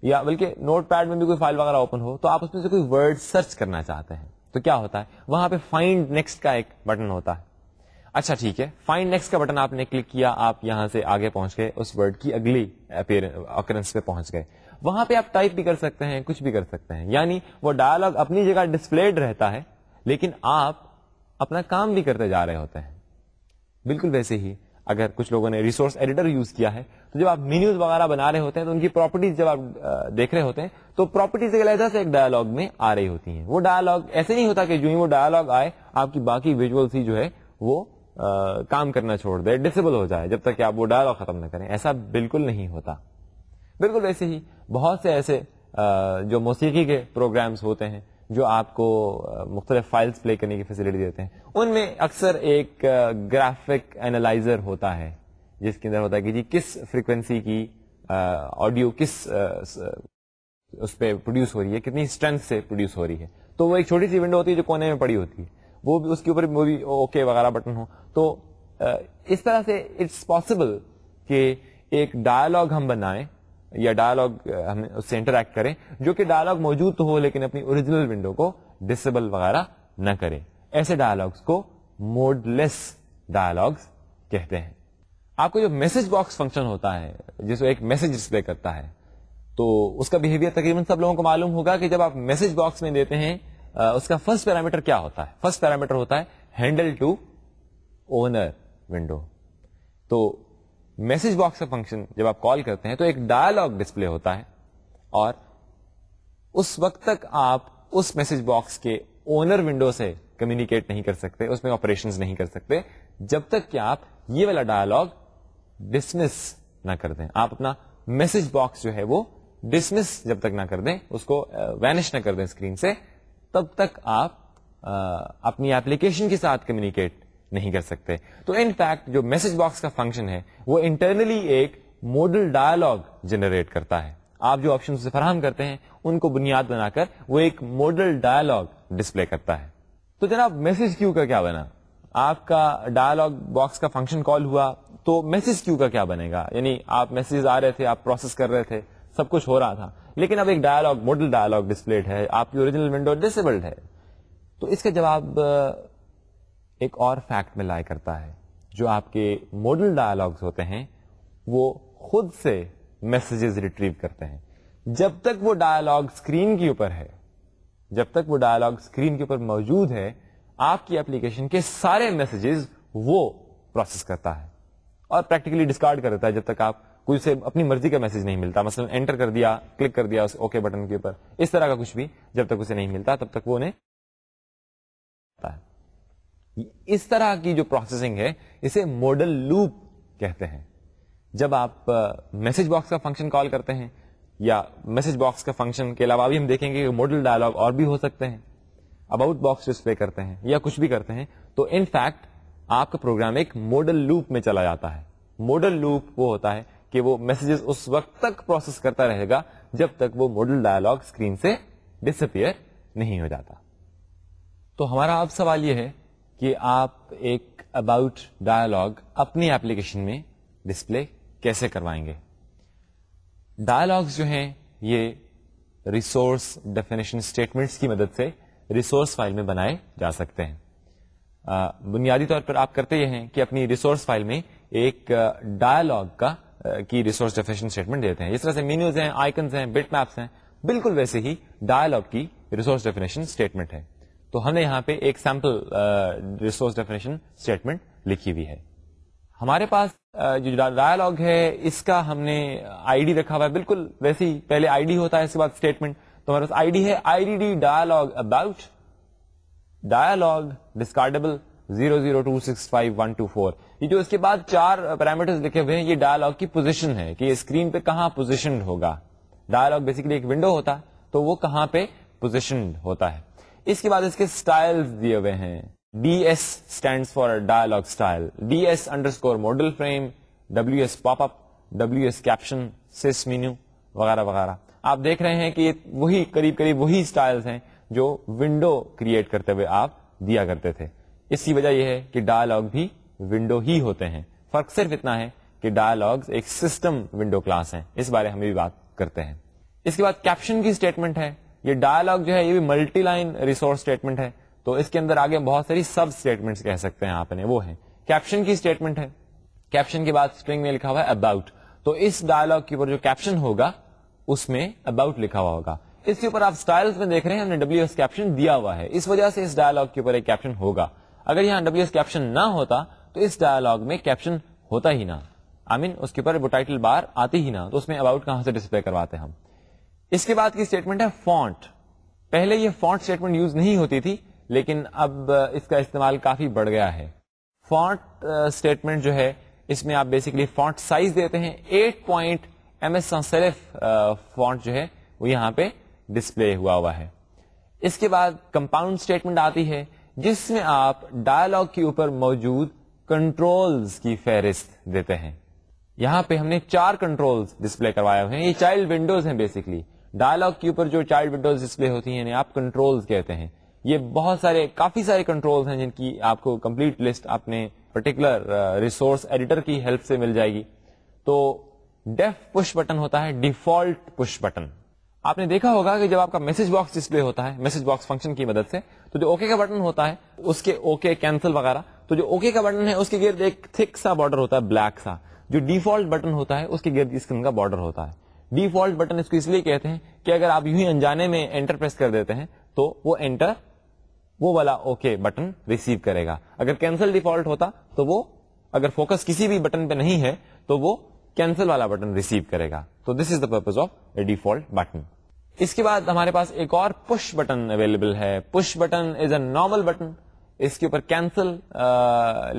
یا بلکہ نوٹ پیڈ میں بھی کوئی فائل وغیرہ اوپن ہو, تو آپ اس میں سے کوئی ورڈ سرچ کرنا چاہتے ہیں, تو کیا ہوتا ہے وہاں پہ فائنڈ نیکسٹ کا ایک بٹن ہوتا ہے. اچھا ٹھیک ہے, فائنڈ نیکسٹ کا بٹن آپ نے کلک کیا, آپ یہاں سے آگے پہنچ گئے, اس ورڈ کی اگلی اکرنس پہ پہنچ گئے. وہاں پہ آپ ٹائپ بھی کر سکتے ہیں, کچھ بھی کر سکتے ہیں, یعنی وہ ڈائلاگ اپنی جگہ ڈسپلیڈ رہتا ہے لیکن آپ اپنا کام بھی کرتے جا رہے ہوتے ہیں. بالکل ویسے ہی اگر کچھ لوگوں نے ریسورس ایڈیٹر یوز کیا ہے تو جب آپ مینیوز وغیرہ بنا رہے ہوتے ہیں تو ان کی پراپرٹیز جب آپ دیکھ رہے ہوتے ہیں تو پراپرٹیز علیحدہ سے ایک ڈائلاگ میں آ رہی ہوتی ہیں. وہ ڈائلاگ ایسے نہیں ہوتا کہ جو ہی وہ ڈائلاگ آئے آپ کی باقی ویژولس ہی جو ہے وہ کام کرنا چھوڑ دے, ڈسیبل ہو جائے جب تک کہ آپ وہ ڈائلاگ ختم نہ کریں. ایسا بالکل نہیں ہوتا. بالکل ویسے ہی بہت سے ایسے جو موسیقی کے پروگرامز ہوتے ہیں جو آپ کو مختلف فائلز پلے کرنے کی فیسلٹی دیتے ہیں, ان میں اکثر ایک گرافک اینالائزر ہوتا ہے جس کے اندر ہوتا ہے کہ جی کس فریکوینسی کی آڈیو کس اس پہ پروڈیوس ہو رہی ہے, کتنی اسٹرینتھ سے پروڈیوس ہو رہی ہے. تو وہ ایک چھوٹی سی ونڈو ہوتی ہے جو کونے میں پڑی ہوتی ہے, وہ بھی اس کے اوپر وہ بھی اوکے وغیرہ بٹن ہو. تو اس طرح سے اٹس پاسبل کہ ایک ڈائلاگ ہم بنائیں یا ڈائلاگ ہم اس سے انٹریکٹ کریں جو کہ ڈائلاگ موجود تو ہو لیکن اپنی اوریجنل ونڈو کو ڈسیبل وغیرہ نہ کرے. ایسے ڈائلاگس کو موڈ لیس ڈائلاگس کہتے ہیں. آپ کو جو میسج باکس فنکشن ہوتا ہے جس کو ایک میسج ڈسپلے کرتا ہے, تو اس کا بہیویئر تقریباً سب لوگوں کو معلوم ہوگا کہ جب آپ میسج باکس میں دیتے ہیں اس کا فرسٹ پیرامیٹر کیا ہوتا ہے. فرسٹ پیرامیٹر ہوتا ہے ہینڈل ٹو اونر ونڈو. تو میسج باکس کا فنکشن جب آپ کال کرتے ہیں تو ایک ڈائلاگ ڈسپلے ہوتا ہے, اور اس وقت تک آپ اس میسج باکس کے اونر ونڈو سے کمیونیکیٹ نہیں کر سکتے, اس میں آپریشنز نہیں کر سکتے جب تک کہ آپ یہ والا ڈائلاگ ڈسمس نہ کر دیں. آپ اپنا میسج باکس جو ہے وہ ڈسمس جب تک نہ کر دیں, اس کو وینش نہ کر دیں اسکرین سے, تب تک آپ اپنی ایپلیکیشن کے ساتھ کمیونیکیٹ نہیں کر سکتے. تو ان فیکٹ جو میسج باکس کا فنکشن ہے وہ انٹرنلی ایک ماڈل ڈائلاگ جنریٹ کرتا ہے. آپ جو آپشن سے فراہم کرتے ہیں ان کو بنیاد بنا کر وہ ایک ماڈل ڈائلاگ ڈسپلے کرتا ہے. تو جناب میسج کیو کا کیا بنا؟ آپ کا ڈائلاگ باکس کا فنکشن کال ہوا تو میسج کیو کا کیا بنے گا؟ یعنی آپ میسج آ رہے تھے, آپ پروسیس کر رہے تھے, سب کچھ ہو رہا تھا, لیکن اب ایک ڈائلاگ ماڈل ڈائلاگ ڈسپلیڈ ہے, آپ کی اوریجنل ونڈو ڈسیبلڈ ہے. تو اس کا جواب ایک اور فیکٹ میں لائے کرتا ہے. جو آپ کے ماڈل ڈائلاگز ہوتے ہیں وہ خود سے میسجز ریٹریو کرتے ہیں. جب تک وہ ڈائلاگ اسکرین کے اوپر ہے, جب تک وہ ڈائلاگ اسکرین کے اوپر موجود ہے, آپ کی اپلیکیشن کے سارے میسجز وہ پروسیس کرتا ہے اور پریکٹیکلی ڈسکارڈ کر دیتا ہے جب تک آپ کوئی سے اپنی مرضی کا میسج نہیں ملتا. مثلا انٹر کر دیا, کلک کر دیا اس اوکے بٹن کے اوپر, اس طرح کا کچھ بھی جب تک اسے نہیں ملتا تب تک وہ انہیں. اس طرح کی جو پروسیسنگ ہے اسے ماڈل لوپ کہتے ہیں. جب آپ میسج باکس کا فنکشن کال کرتے ہیں یا میسج باکس کا فنکشن کے علاوہ بھی ہم دیکھیں گے کہ ماڈل ڈائلاگ اور بھی ہو سکتے ہیں, اباؤٹ باکس ڈسپلے کرتے ہیں یا کچھ بھی کرتے ہیں, تو ان فیکٹ آپ کا پروگرام ایک ماڈل لوپ میں چلا جاتا ہے. ماڈل لوپ وہ ہوتا ہے کہ وہ میسجز اس وقت تک پروسیس کرتا رہے گا جب تک وہ ماڈل ڈائلاگ اسکرین سے ڈس اپیئر نہیں ہو جاتا. تو ہمارا اب سوال یہ ہے کہ آپ ایک اباؤٹ ڈائلاگ اپنی ایپلیکیشن میں ڈسپلے کیسے کروائیں گے؟ ڈائلاگز جو ہیں یہ ریسورس ڈیفینیشن اسٹیٹمنٹس کی مدد سے ریسورس فائل میں بنائے جا سکتے ہیں. بنیادی طور پر آپ کرتے یہ ہیں کہ اپنی ریسورس فائل میں ایک ڈائلاگ کی ریسورس ڈیفینیشن اسٹیٹمنٹ دیتے ہیں. جس طرح سے مینیوز ہیں, آئکنز ہیں, بٹ میپس ہیں, بالکل ویسے ہی ڈائلاگ کی ریسورس ڈیفینیشن اسٹیٹمنٹ ہے. تو ہم نے یہاں پہ ایک سیمپل ریسورس ڈیفینیشن اسٹیٹمنٹ لکھی ہوئی ہے. ہمارے پاس جو ڈائلاگ ہے اس کا ہم نے آئی ڈی رکھا ہوا ہے, بالکل ویسے ہی پہلے آئی ڈی ہوتا ہے, اس کے بعد اسٹیٹمنٹ. تو ہمارے پاس آئی ڈی ہے IDD dialogue about dialogue discardable 00265.124. یہ جو اس کے بعد 4 پیرامیٹرز لکھے ہوئے ہیں یہ ڈائلاگ کی پوزیشن ہے کہ اسکرین پہ کہاں پوزیشنڈ ہوگا. ڈائلاگ بیسیکلی ایک ونڈو ہوتا ہے تو وہ کہاں پہ پوزیشنڈ ہوتا ہے. اس کے بعد اس کے اسٹائلز دیے ہوئے ہیں. DS stands for dialogue style, DS underscore modal frame, WS pop up, WS caption, sys menu وغیرہ وغیرہ. آپ دیکھ رہے ہیں کہ یہ وہی قریب وہی سٹائلز ہیں جو ونڈو کریٹ کرتے ہوئے آپ دیا کرتے تھے. اس کی وجہ یہ ہے کہ ڈائلاگ بھی ونڈو ہی ہوتے ہیں. فرق صرف اتنا ہے کہ ڈائلاگز ایک سسٹم ونڈو کلاس ہیں. اس بارے ہم بھی بات کرتے ہیں. اس کے بعد کیپشن کی اسٹیٹمنٹ ہے. یہ ڈائلاگ جو ہے یہ بھی ملٹی لائن ریسورس اسٹیٹمنٹ ہے, تو اس کے اندر آگے بہت ساری سب اسٹیٹمنٹس کہہ سکتے ہیں آپ نے, وہ ہیں. کیپشن کی اسٹیٹمنٹ ہے. کیپشن کے بعد اسٹرنگ میں لکھا ہوا ہے اباؤٹ, تو اس ڈائلاگ کے اوپر جو کیپشن ہوگا اس میں اباؤٹ لکھا ہوا ہوگا. اس کے اوپر آپ اسٹائلز میں دیکھ رہے ہیں ہم نے WS کیپشن دیا ہوا ہے, اس وجہ سے اس ڈائلاگ کے اوپر ایک کیپشن ہوگا. اگر یہاں WS کیپشن نہ ہوتا تو اس ڈائلاگ میں کیپشن ہوتا ہی نہ, اس کے اوپر وہ ٹائٹل بار آتی ہی نہ, تو اس میں اباؤٹ کہاں سے ڈسپلے کرواتے ہم. اس کے بعد کی اسٹیٹمنٹ ہے فونٹ. پہلے یہ فونٹ اسٹیٹمنٹ یوز نہیں ہوتی تھی لیکن اب اس کا استعمال کافی بڑھ گیا ہے. فونٹ اسٹیٹمنٹ جو ہے اس میں آپ بیسکلی فونٹ سائز دیتے ہیں. 8 point MS sans serif font جو ہے وہ یہاں پہ ڈسپلے ہوا ہے. اس کے بعد کمپاؤنڈ اسٹیٹمنٹ آتی ہے جس میں آپ ڈائلاگ کے اوپر موجود کنٹرولز کی فہرست دیتے ہیں. یہاں پہ ہم نے 4 کنٹرولز ڈسپلے کروائے ہوئے ہیں. یہ چائلڈ ونڈوز ہیں بیسکلی. ڈائلاگ کے اوپر جو چائلڈ ونڈوز ڈسپلے ہوتی ہیں آپ کنٹرولز کہتے ہیں. یہ کافی سارے کنٹرولز ہیں جن کی آپ کو کمپلیٹ لسٹ اپنے پرٹیکولر ریسورس ایڈیٹر کی ہیلپ سے مل جائے گی. تو ڈیف پش بٹن ہوتا ہے ڈیفالٹ پش بٹن. آپ نے دیکھا ہوگا کہ جب آپ کا میسج باکس ڈسپلے ہوتا ہے میسج باکس فنکشن کی مدد سے, تو جو اوکے کا بٹن ہوتا ہے اس کے اوکے کینسل وغیرہ, تو جو اوکے کا بٹن ہے اس کے گرد ایک تھک سا بارڈر ہوتا ہے, بلیک سا. جو ڈیفالٹ بٹن ہوتا ہے اس کے گرد اس قسم کا بارڈر ہوتا ہے. ڈیفالٹ بٹن اس کو اس لیے کہتے ہیں کہ اگر آپ یوں ہی انجانے میں انٹر پریس کر دیتے ہیں تو وہ انٹر وہ والا اوکے بٹن ریسیو کرے گا. اگر کینسل ڈیفالٹ ہوتا تو وہ اگر فوکس کسی بھی بٹن پہ نہیں ہے تو وہ کینسل والا بٹن ریسیو کرے گا. تو this is the purpose of a default button. اس کے بعد ہمارے پاس ایک اور پش بٹن اویلیبل ہے. Push button is a normal button. اس کے اوپر کینسل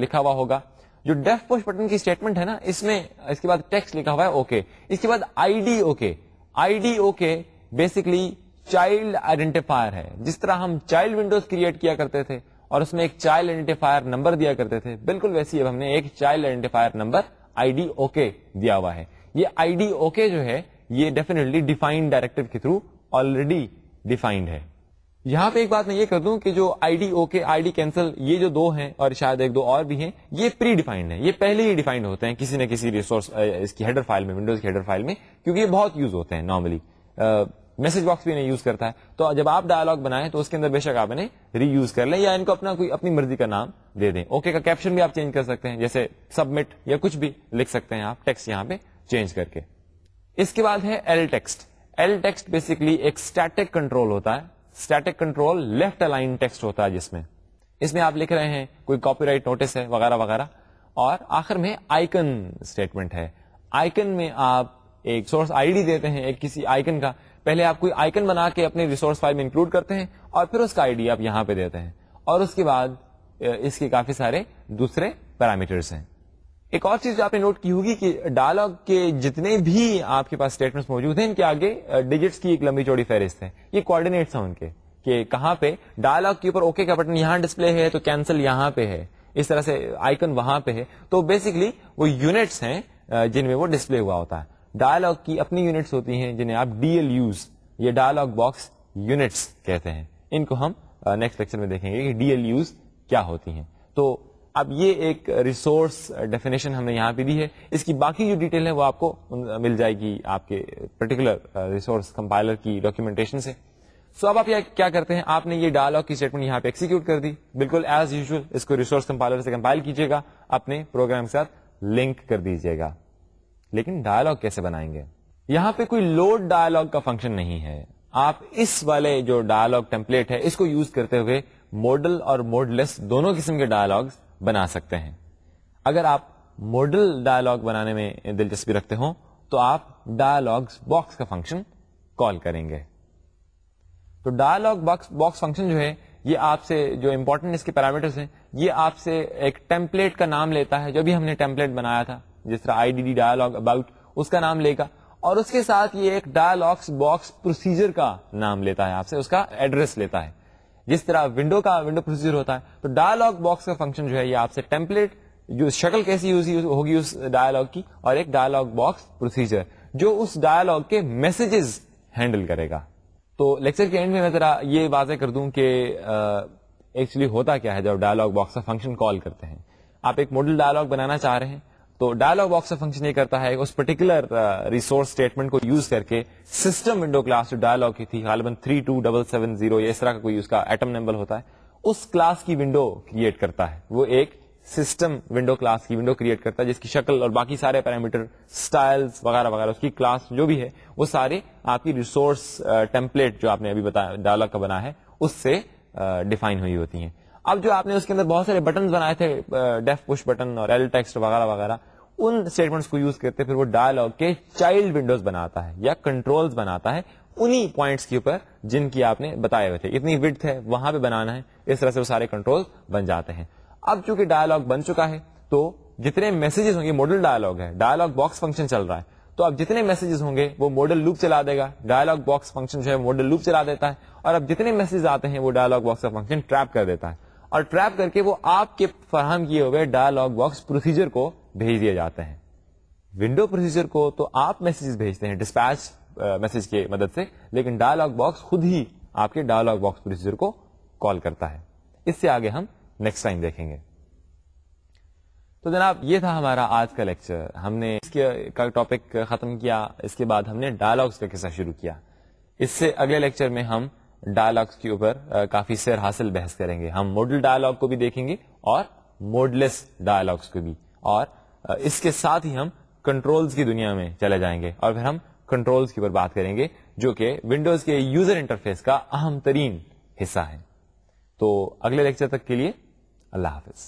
لکھا ہوا ہوگا. جو ڈیف پش بٹن کی اسٹیٹمنٹ ہے نا اس میں اس کے بعد ٹیکسٹ لکھا ہوا ہے اوکے. اس کے بعد ID okay. ID okay basically child identifier ہے. جس طرح ہم چائلڈ ونڈوز کریٹ کیا کرتے تھے اور اس میں ایک چائلڈ آئیڈینٹیفائر نمبر دیا کرتے تھے, بالکل ویسی اب ہم نے ایک child identifier number ID okay دیا ہوا ہے. یہ ID اوکے جو ہے یہ ڈیفینیٹلی ڈیفائنڈ ڈائریکٹو کے تھرو آلریڈی ڈیفائنڈ ہے. یہاں پہ ایک بات میں یہ کر دوں کہ جو ID اوکے ID کینسل یہ جو 2 ہیں اور شاید 1-2 اور بھی ہیں یہ پری ڈیفائنڈ ہیں. یہ پہلے ہی ڈیفائنڈ ہوتے ہیں کسی نہ کسی ریسورس اس کی ہیڈر فائل میں, ونڈوز کی ہیڈر فائل میں, کیونکہ یہ بہت یوز ہوتے ہیں. نارملی میسج باکس بھی نہیں یوز کرتا ہے, تو جب آپ ڈائلاگ بنائیں تو اس کے اندر بے شک آپ انہیں ری یوز کر لیں یا ان کو اپنی مرضی کا نام دے دیں. اوکے کا کیپشن بھی آپ چینج کر سکتے ہیں, جیسے سبمٹ یا کچھ بھی لکھ سکتے ہیں آپ ٹیکسٹ یہاں پہ چینج کر کے. اس کے بعد ہے L text. L text basically ایک اسٹیٹک کنٹرول ہوتا ہے. Static control left align text ہوتا ہے جس میں اس میں آپ لکھ رہے ہیں کوئی کاپی رائٹ نوٹس ہے وغیرہ وغیرہ. اور آخر میں آئکن اسٹیٹمنٹ ہے. آئکن میں آپ ایک سورس ID دیتے ہیں ایک کسی آئکن کا. پہلے آپ کوئی آئکن بنا کے اپنے ریسورس فائل میں انکلوڈ کرتے ہیں اور پھر اس کا ID آپ یہاں پہ دیتے ہیں, اور اس کے بعد اس کے کافی سارے دوسرے پیرامیٹرز ہیں. ایک اور چیز جو آپ نے نوٹ کی ہوگی کہ ڈائلاگ کے جتنے بھی آپ کے پاس اسٹیٹمنٹس موجود ہیں ان کے آگے ڈیجٹس کی ایک لمبی چوڑی فہرست ہے. یہ کوآرڈینیٹس ہیں ان کے کہ کہاں پہ ڈائلاگ کے اوپر اوکے کا بٹن یہاں ڈسپلے ہے تو کینسل یہاں پہ ہے, اس طرح سے آئکن وہاں پہ ہے. تو بیسکلی وہ یونٹس ہیں جن میں وہ ڈسپلے ہوا ہوتا ہے. ڈائلاگ کی اپنی یونٹس ہوتی ہیں جنہیں آپ DLUs یہ ڈائلاگ باکس یونٹس کہتے ہیں. ان کو ہم نیکسٹ لیکچر میں دیکھیں گے کہ DLUs کیا ہوتی ہیں. تو اب یہ ایک ریسورس ڈیفینیشن ہم نے یہاں پہ دی ہے. اس کی باقی جو ڈیٹیل ہے وہ آپ کو مل جائے گی آپ کے پرٹیکولر ریسورس کمپائلر کی ڈاکیومنٹیشن سے. سو اب آپ کیا کرتے ہیں, آپ نے یہ ڈائلاگ کی اسٹیٹمنٹ یہاں پہ ایکسیکیوٹ کر دی, بالکل ایز یوزول اس کو ریسورس کمپائلر سے کمپائل کیجیے گا, اپنے پروگرام کے ساتھ لنک کر دیجیے گا. لیکن ڈائلاگ کیسے بنائیں گے؟ یہاں پہ کوئی لوڈ ڈائلاگ کا فنکشن نہیں ہے. آپ اس والے جو ڈائلاگ ٹیمپلیٹ ہے اس کو یوز کرتے ہوئے ماڈل اور موڈ لیس دونوں قسم کے ڈائلاگز بنا سکتے ہیں. اگر آپ ماڈل ڈائلاگ بنانے میں دلچسپی رکھتے ہوں تو آپ ڈائلاگز باکس کا فنکشن کال کریں گے. تو ڈائلاگ باکس فنکشن جو ہے یہ آپ سے جو امپورٹنٹ اس کے پیرامیٹرز ہیں, یہ آپ سے ایک ٹیمپلیٹ کا نام لیتا ہے. جو بھی ہم نے ٹیمپلیٹ بنایا تھا جس طرح IDD ڈائلاگ اباؤٹ, اس کا نام لے گا, اور اس کے ساتھ یہ ایک ڈائلاگس باکس پروسیجر کا نام لیتا ہے, آپ سے اس کا ایڈریس لیتا ہے. جس طرح ونڈو پروسیجر ہوتا ہے, تو ڈائلاگ باکس کا فنکشن جو ہے یہ آپ سے ٹیمپلیٹ, جو شکل کیسی ہوگی اس ڈائلاگ کی, اور ایک ڈائلاگ باکس پروسیجر جو اس ڈائلاگ کے میسجز ہینڈل کرے گا. تو لیکچر کے اینڈ میں ذرا یہ واضح کر دوں کہ ایکچولی ہوتا کیا ہے جب ڈائلاگ باکس کا فنکشن کال کرتے ہیں. آپ ایک ماڈل ڈائلاگ بنانا چاہ رہے ہیں, تو ڈائلاگ باکس کا فنکشن یہ کرتا ہے اس پرٹیکولر ریسورس اسٹیٹمنٹ کو یوز کر کے سسٹم ونڈو کلاس جو ڈائلاگ کی تھی غالباً 32770 یا اس طرح کا کوئی اس کا ایٹم نمبر ہوتا ہے, اس کلاس کی ونڈو کریٹ کرتا ہے. وہ ایک سسٹم ونڈو کلاس کی ونڈو کریٹ کرتا ہے جس کی شکل اور باقی سارے پیرامیٹر, سٹائلز وغیرہ وغیرہ, اس کی کلاس جو بھی ہے وہ سارے آپ کی ریسورس ٹیمپلیٹ جو آپ نے ابھی بتایا ڈائلاگ کا بنا ہے اس سے ڈیفائن ہوئی ہوتی ہیں. اب جو آپ نے اس کے اندر بہت سارے بٹن بنائے تھے, ڈیف پش بٹن اور ایل ٹیکسٹ وغیرہ وغیرہ, ان اسٹیٹمنٹس کو یوز کرتے پھر وہ ڈائلاگ کے چائلڈ ونڈوز بناتا ہے یا کنٹرولز بناتا ہے انہی پوائنٹس کے اوپر جن کی آپ نے بتائے ہوئے تھے. اتنی وڈتھ ہے وہاں پہ بنانا ہے, اس طرح سے وہ سارے کنٹرول بن جاتے ہیں. اب چونکہ ڈائلاگ بن چکا ہے تو جتنے میسجز ہوں گے, ماڈل ڈائلاگ ہے, ڈائلاگ باکس فنکشن چل رہا ہے, تو اب جتنے میسجز ہوں گے وہ ماڈل لوپ چلا دے گا. ڈائلاگ باکس فنکشن جو ہے ماڈل لوپ چلا دیتا ہے, اور اب جتنے میسجز آتے ہیں وہ ڈائلاگ باکس کا فنکشن ٹریپ کر دیتا ہے, اور ٹریپ کر کے وہ آپ کے فراہم کیے ہوئے ڈائلاگ باکس پروسیجر کو بھیج دیے جاتے ہیں. ونڈو پروسیجر کو تو آپ میسجز بھیجتے ہیں ڈسپیچ میسج کی مدد سے, لیکن ڈائلاگ باکس خود ہی آپ کے ڈائلاگ باکس پروسیجر کو کال کرتا ہے. اس سے آگے ہم نیکسٹ ٹائم دیکھیں گے. تو جناب یہ تھا ہمارا آج کا لیکچر. ہم نے اس کا ٹاپک ختم کیا, اس کے بعد ہم نے ڈائلاگس کا قصہ شروع کیا. اس سے اگلے لیکچر میں ہم ڈائلاگس کے اوپر کافی سیر حاصل بحث کریں گے. ہم ماڈل ڈائلاگ کو بھی دیکھیں گے اور موڈ لیس ڈائلاگس کو بھی, اور اس کے ساتھ ہی ہم کنٹرولز کی دنیا میں چلے جائیں گے, اور پھر ہم کنٹرولز کے اوپر بات کریں گے جو کہ ونڈوز کے یوزر انٹرفیس کا اہم ترین حصہ ہے. تو اگلے لیکچر تک کے لیے اللہ حافظ.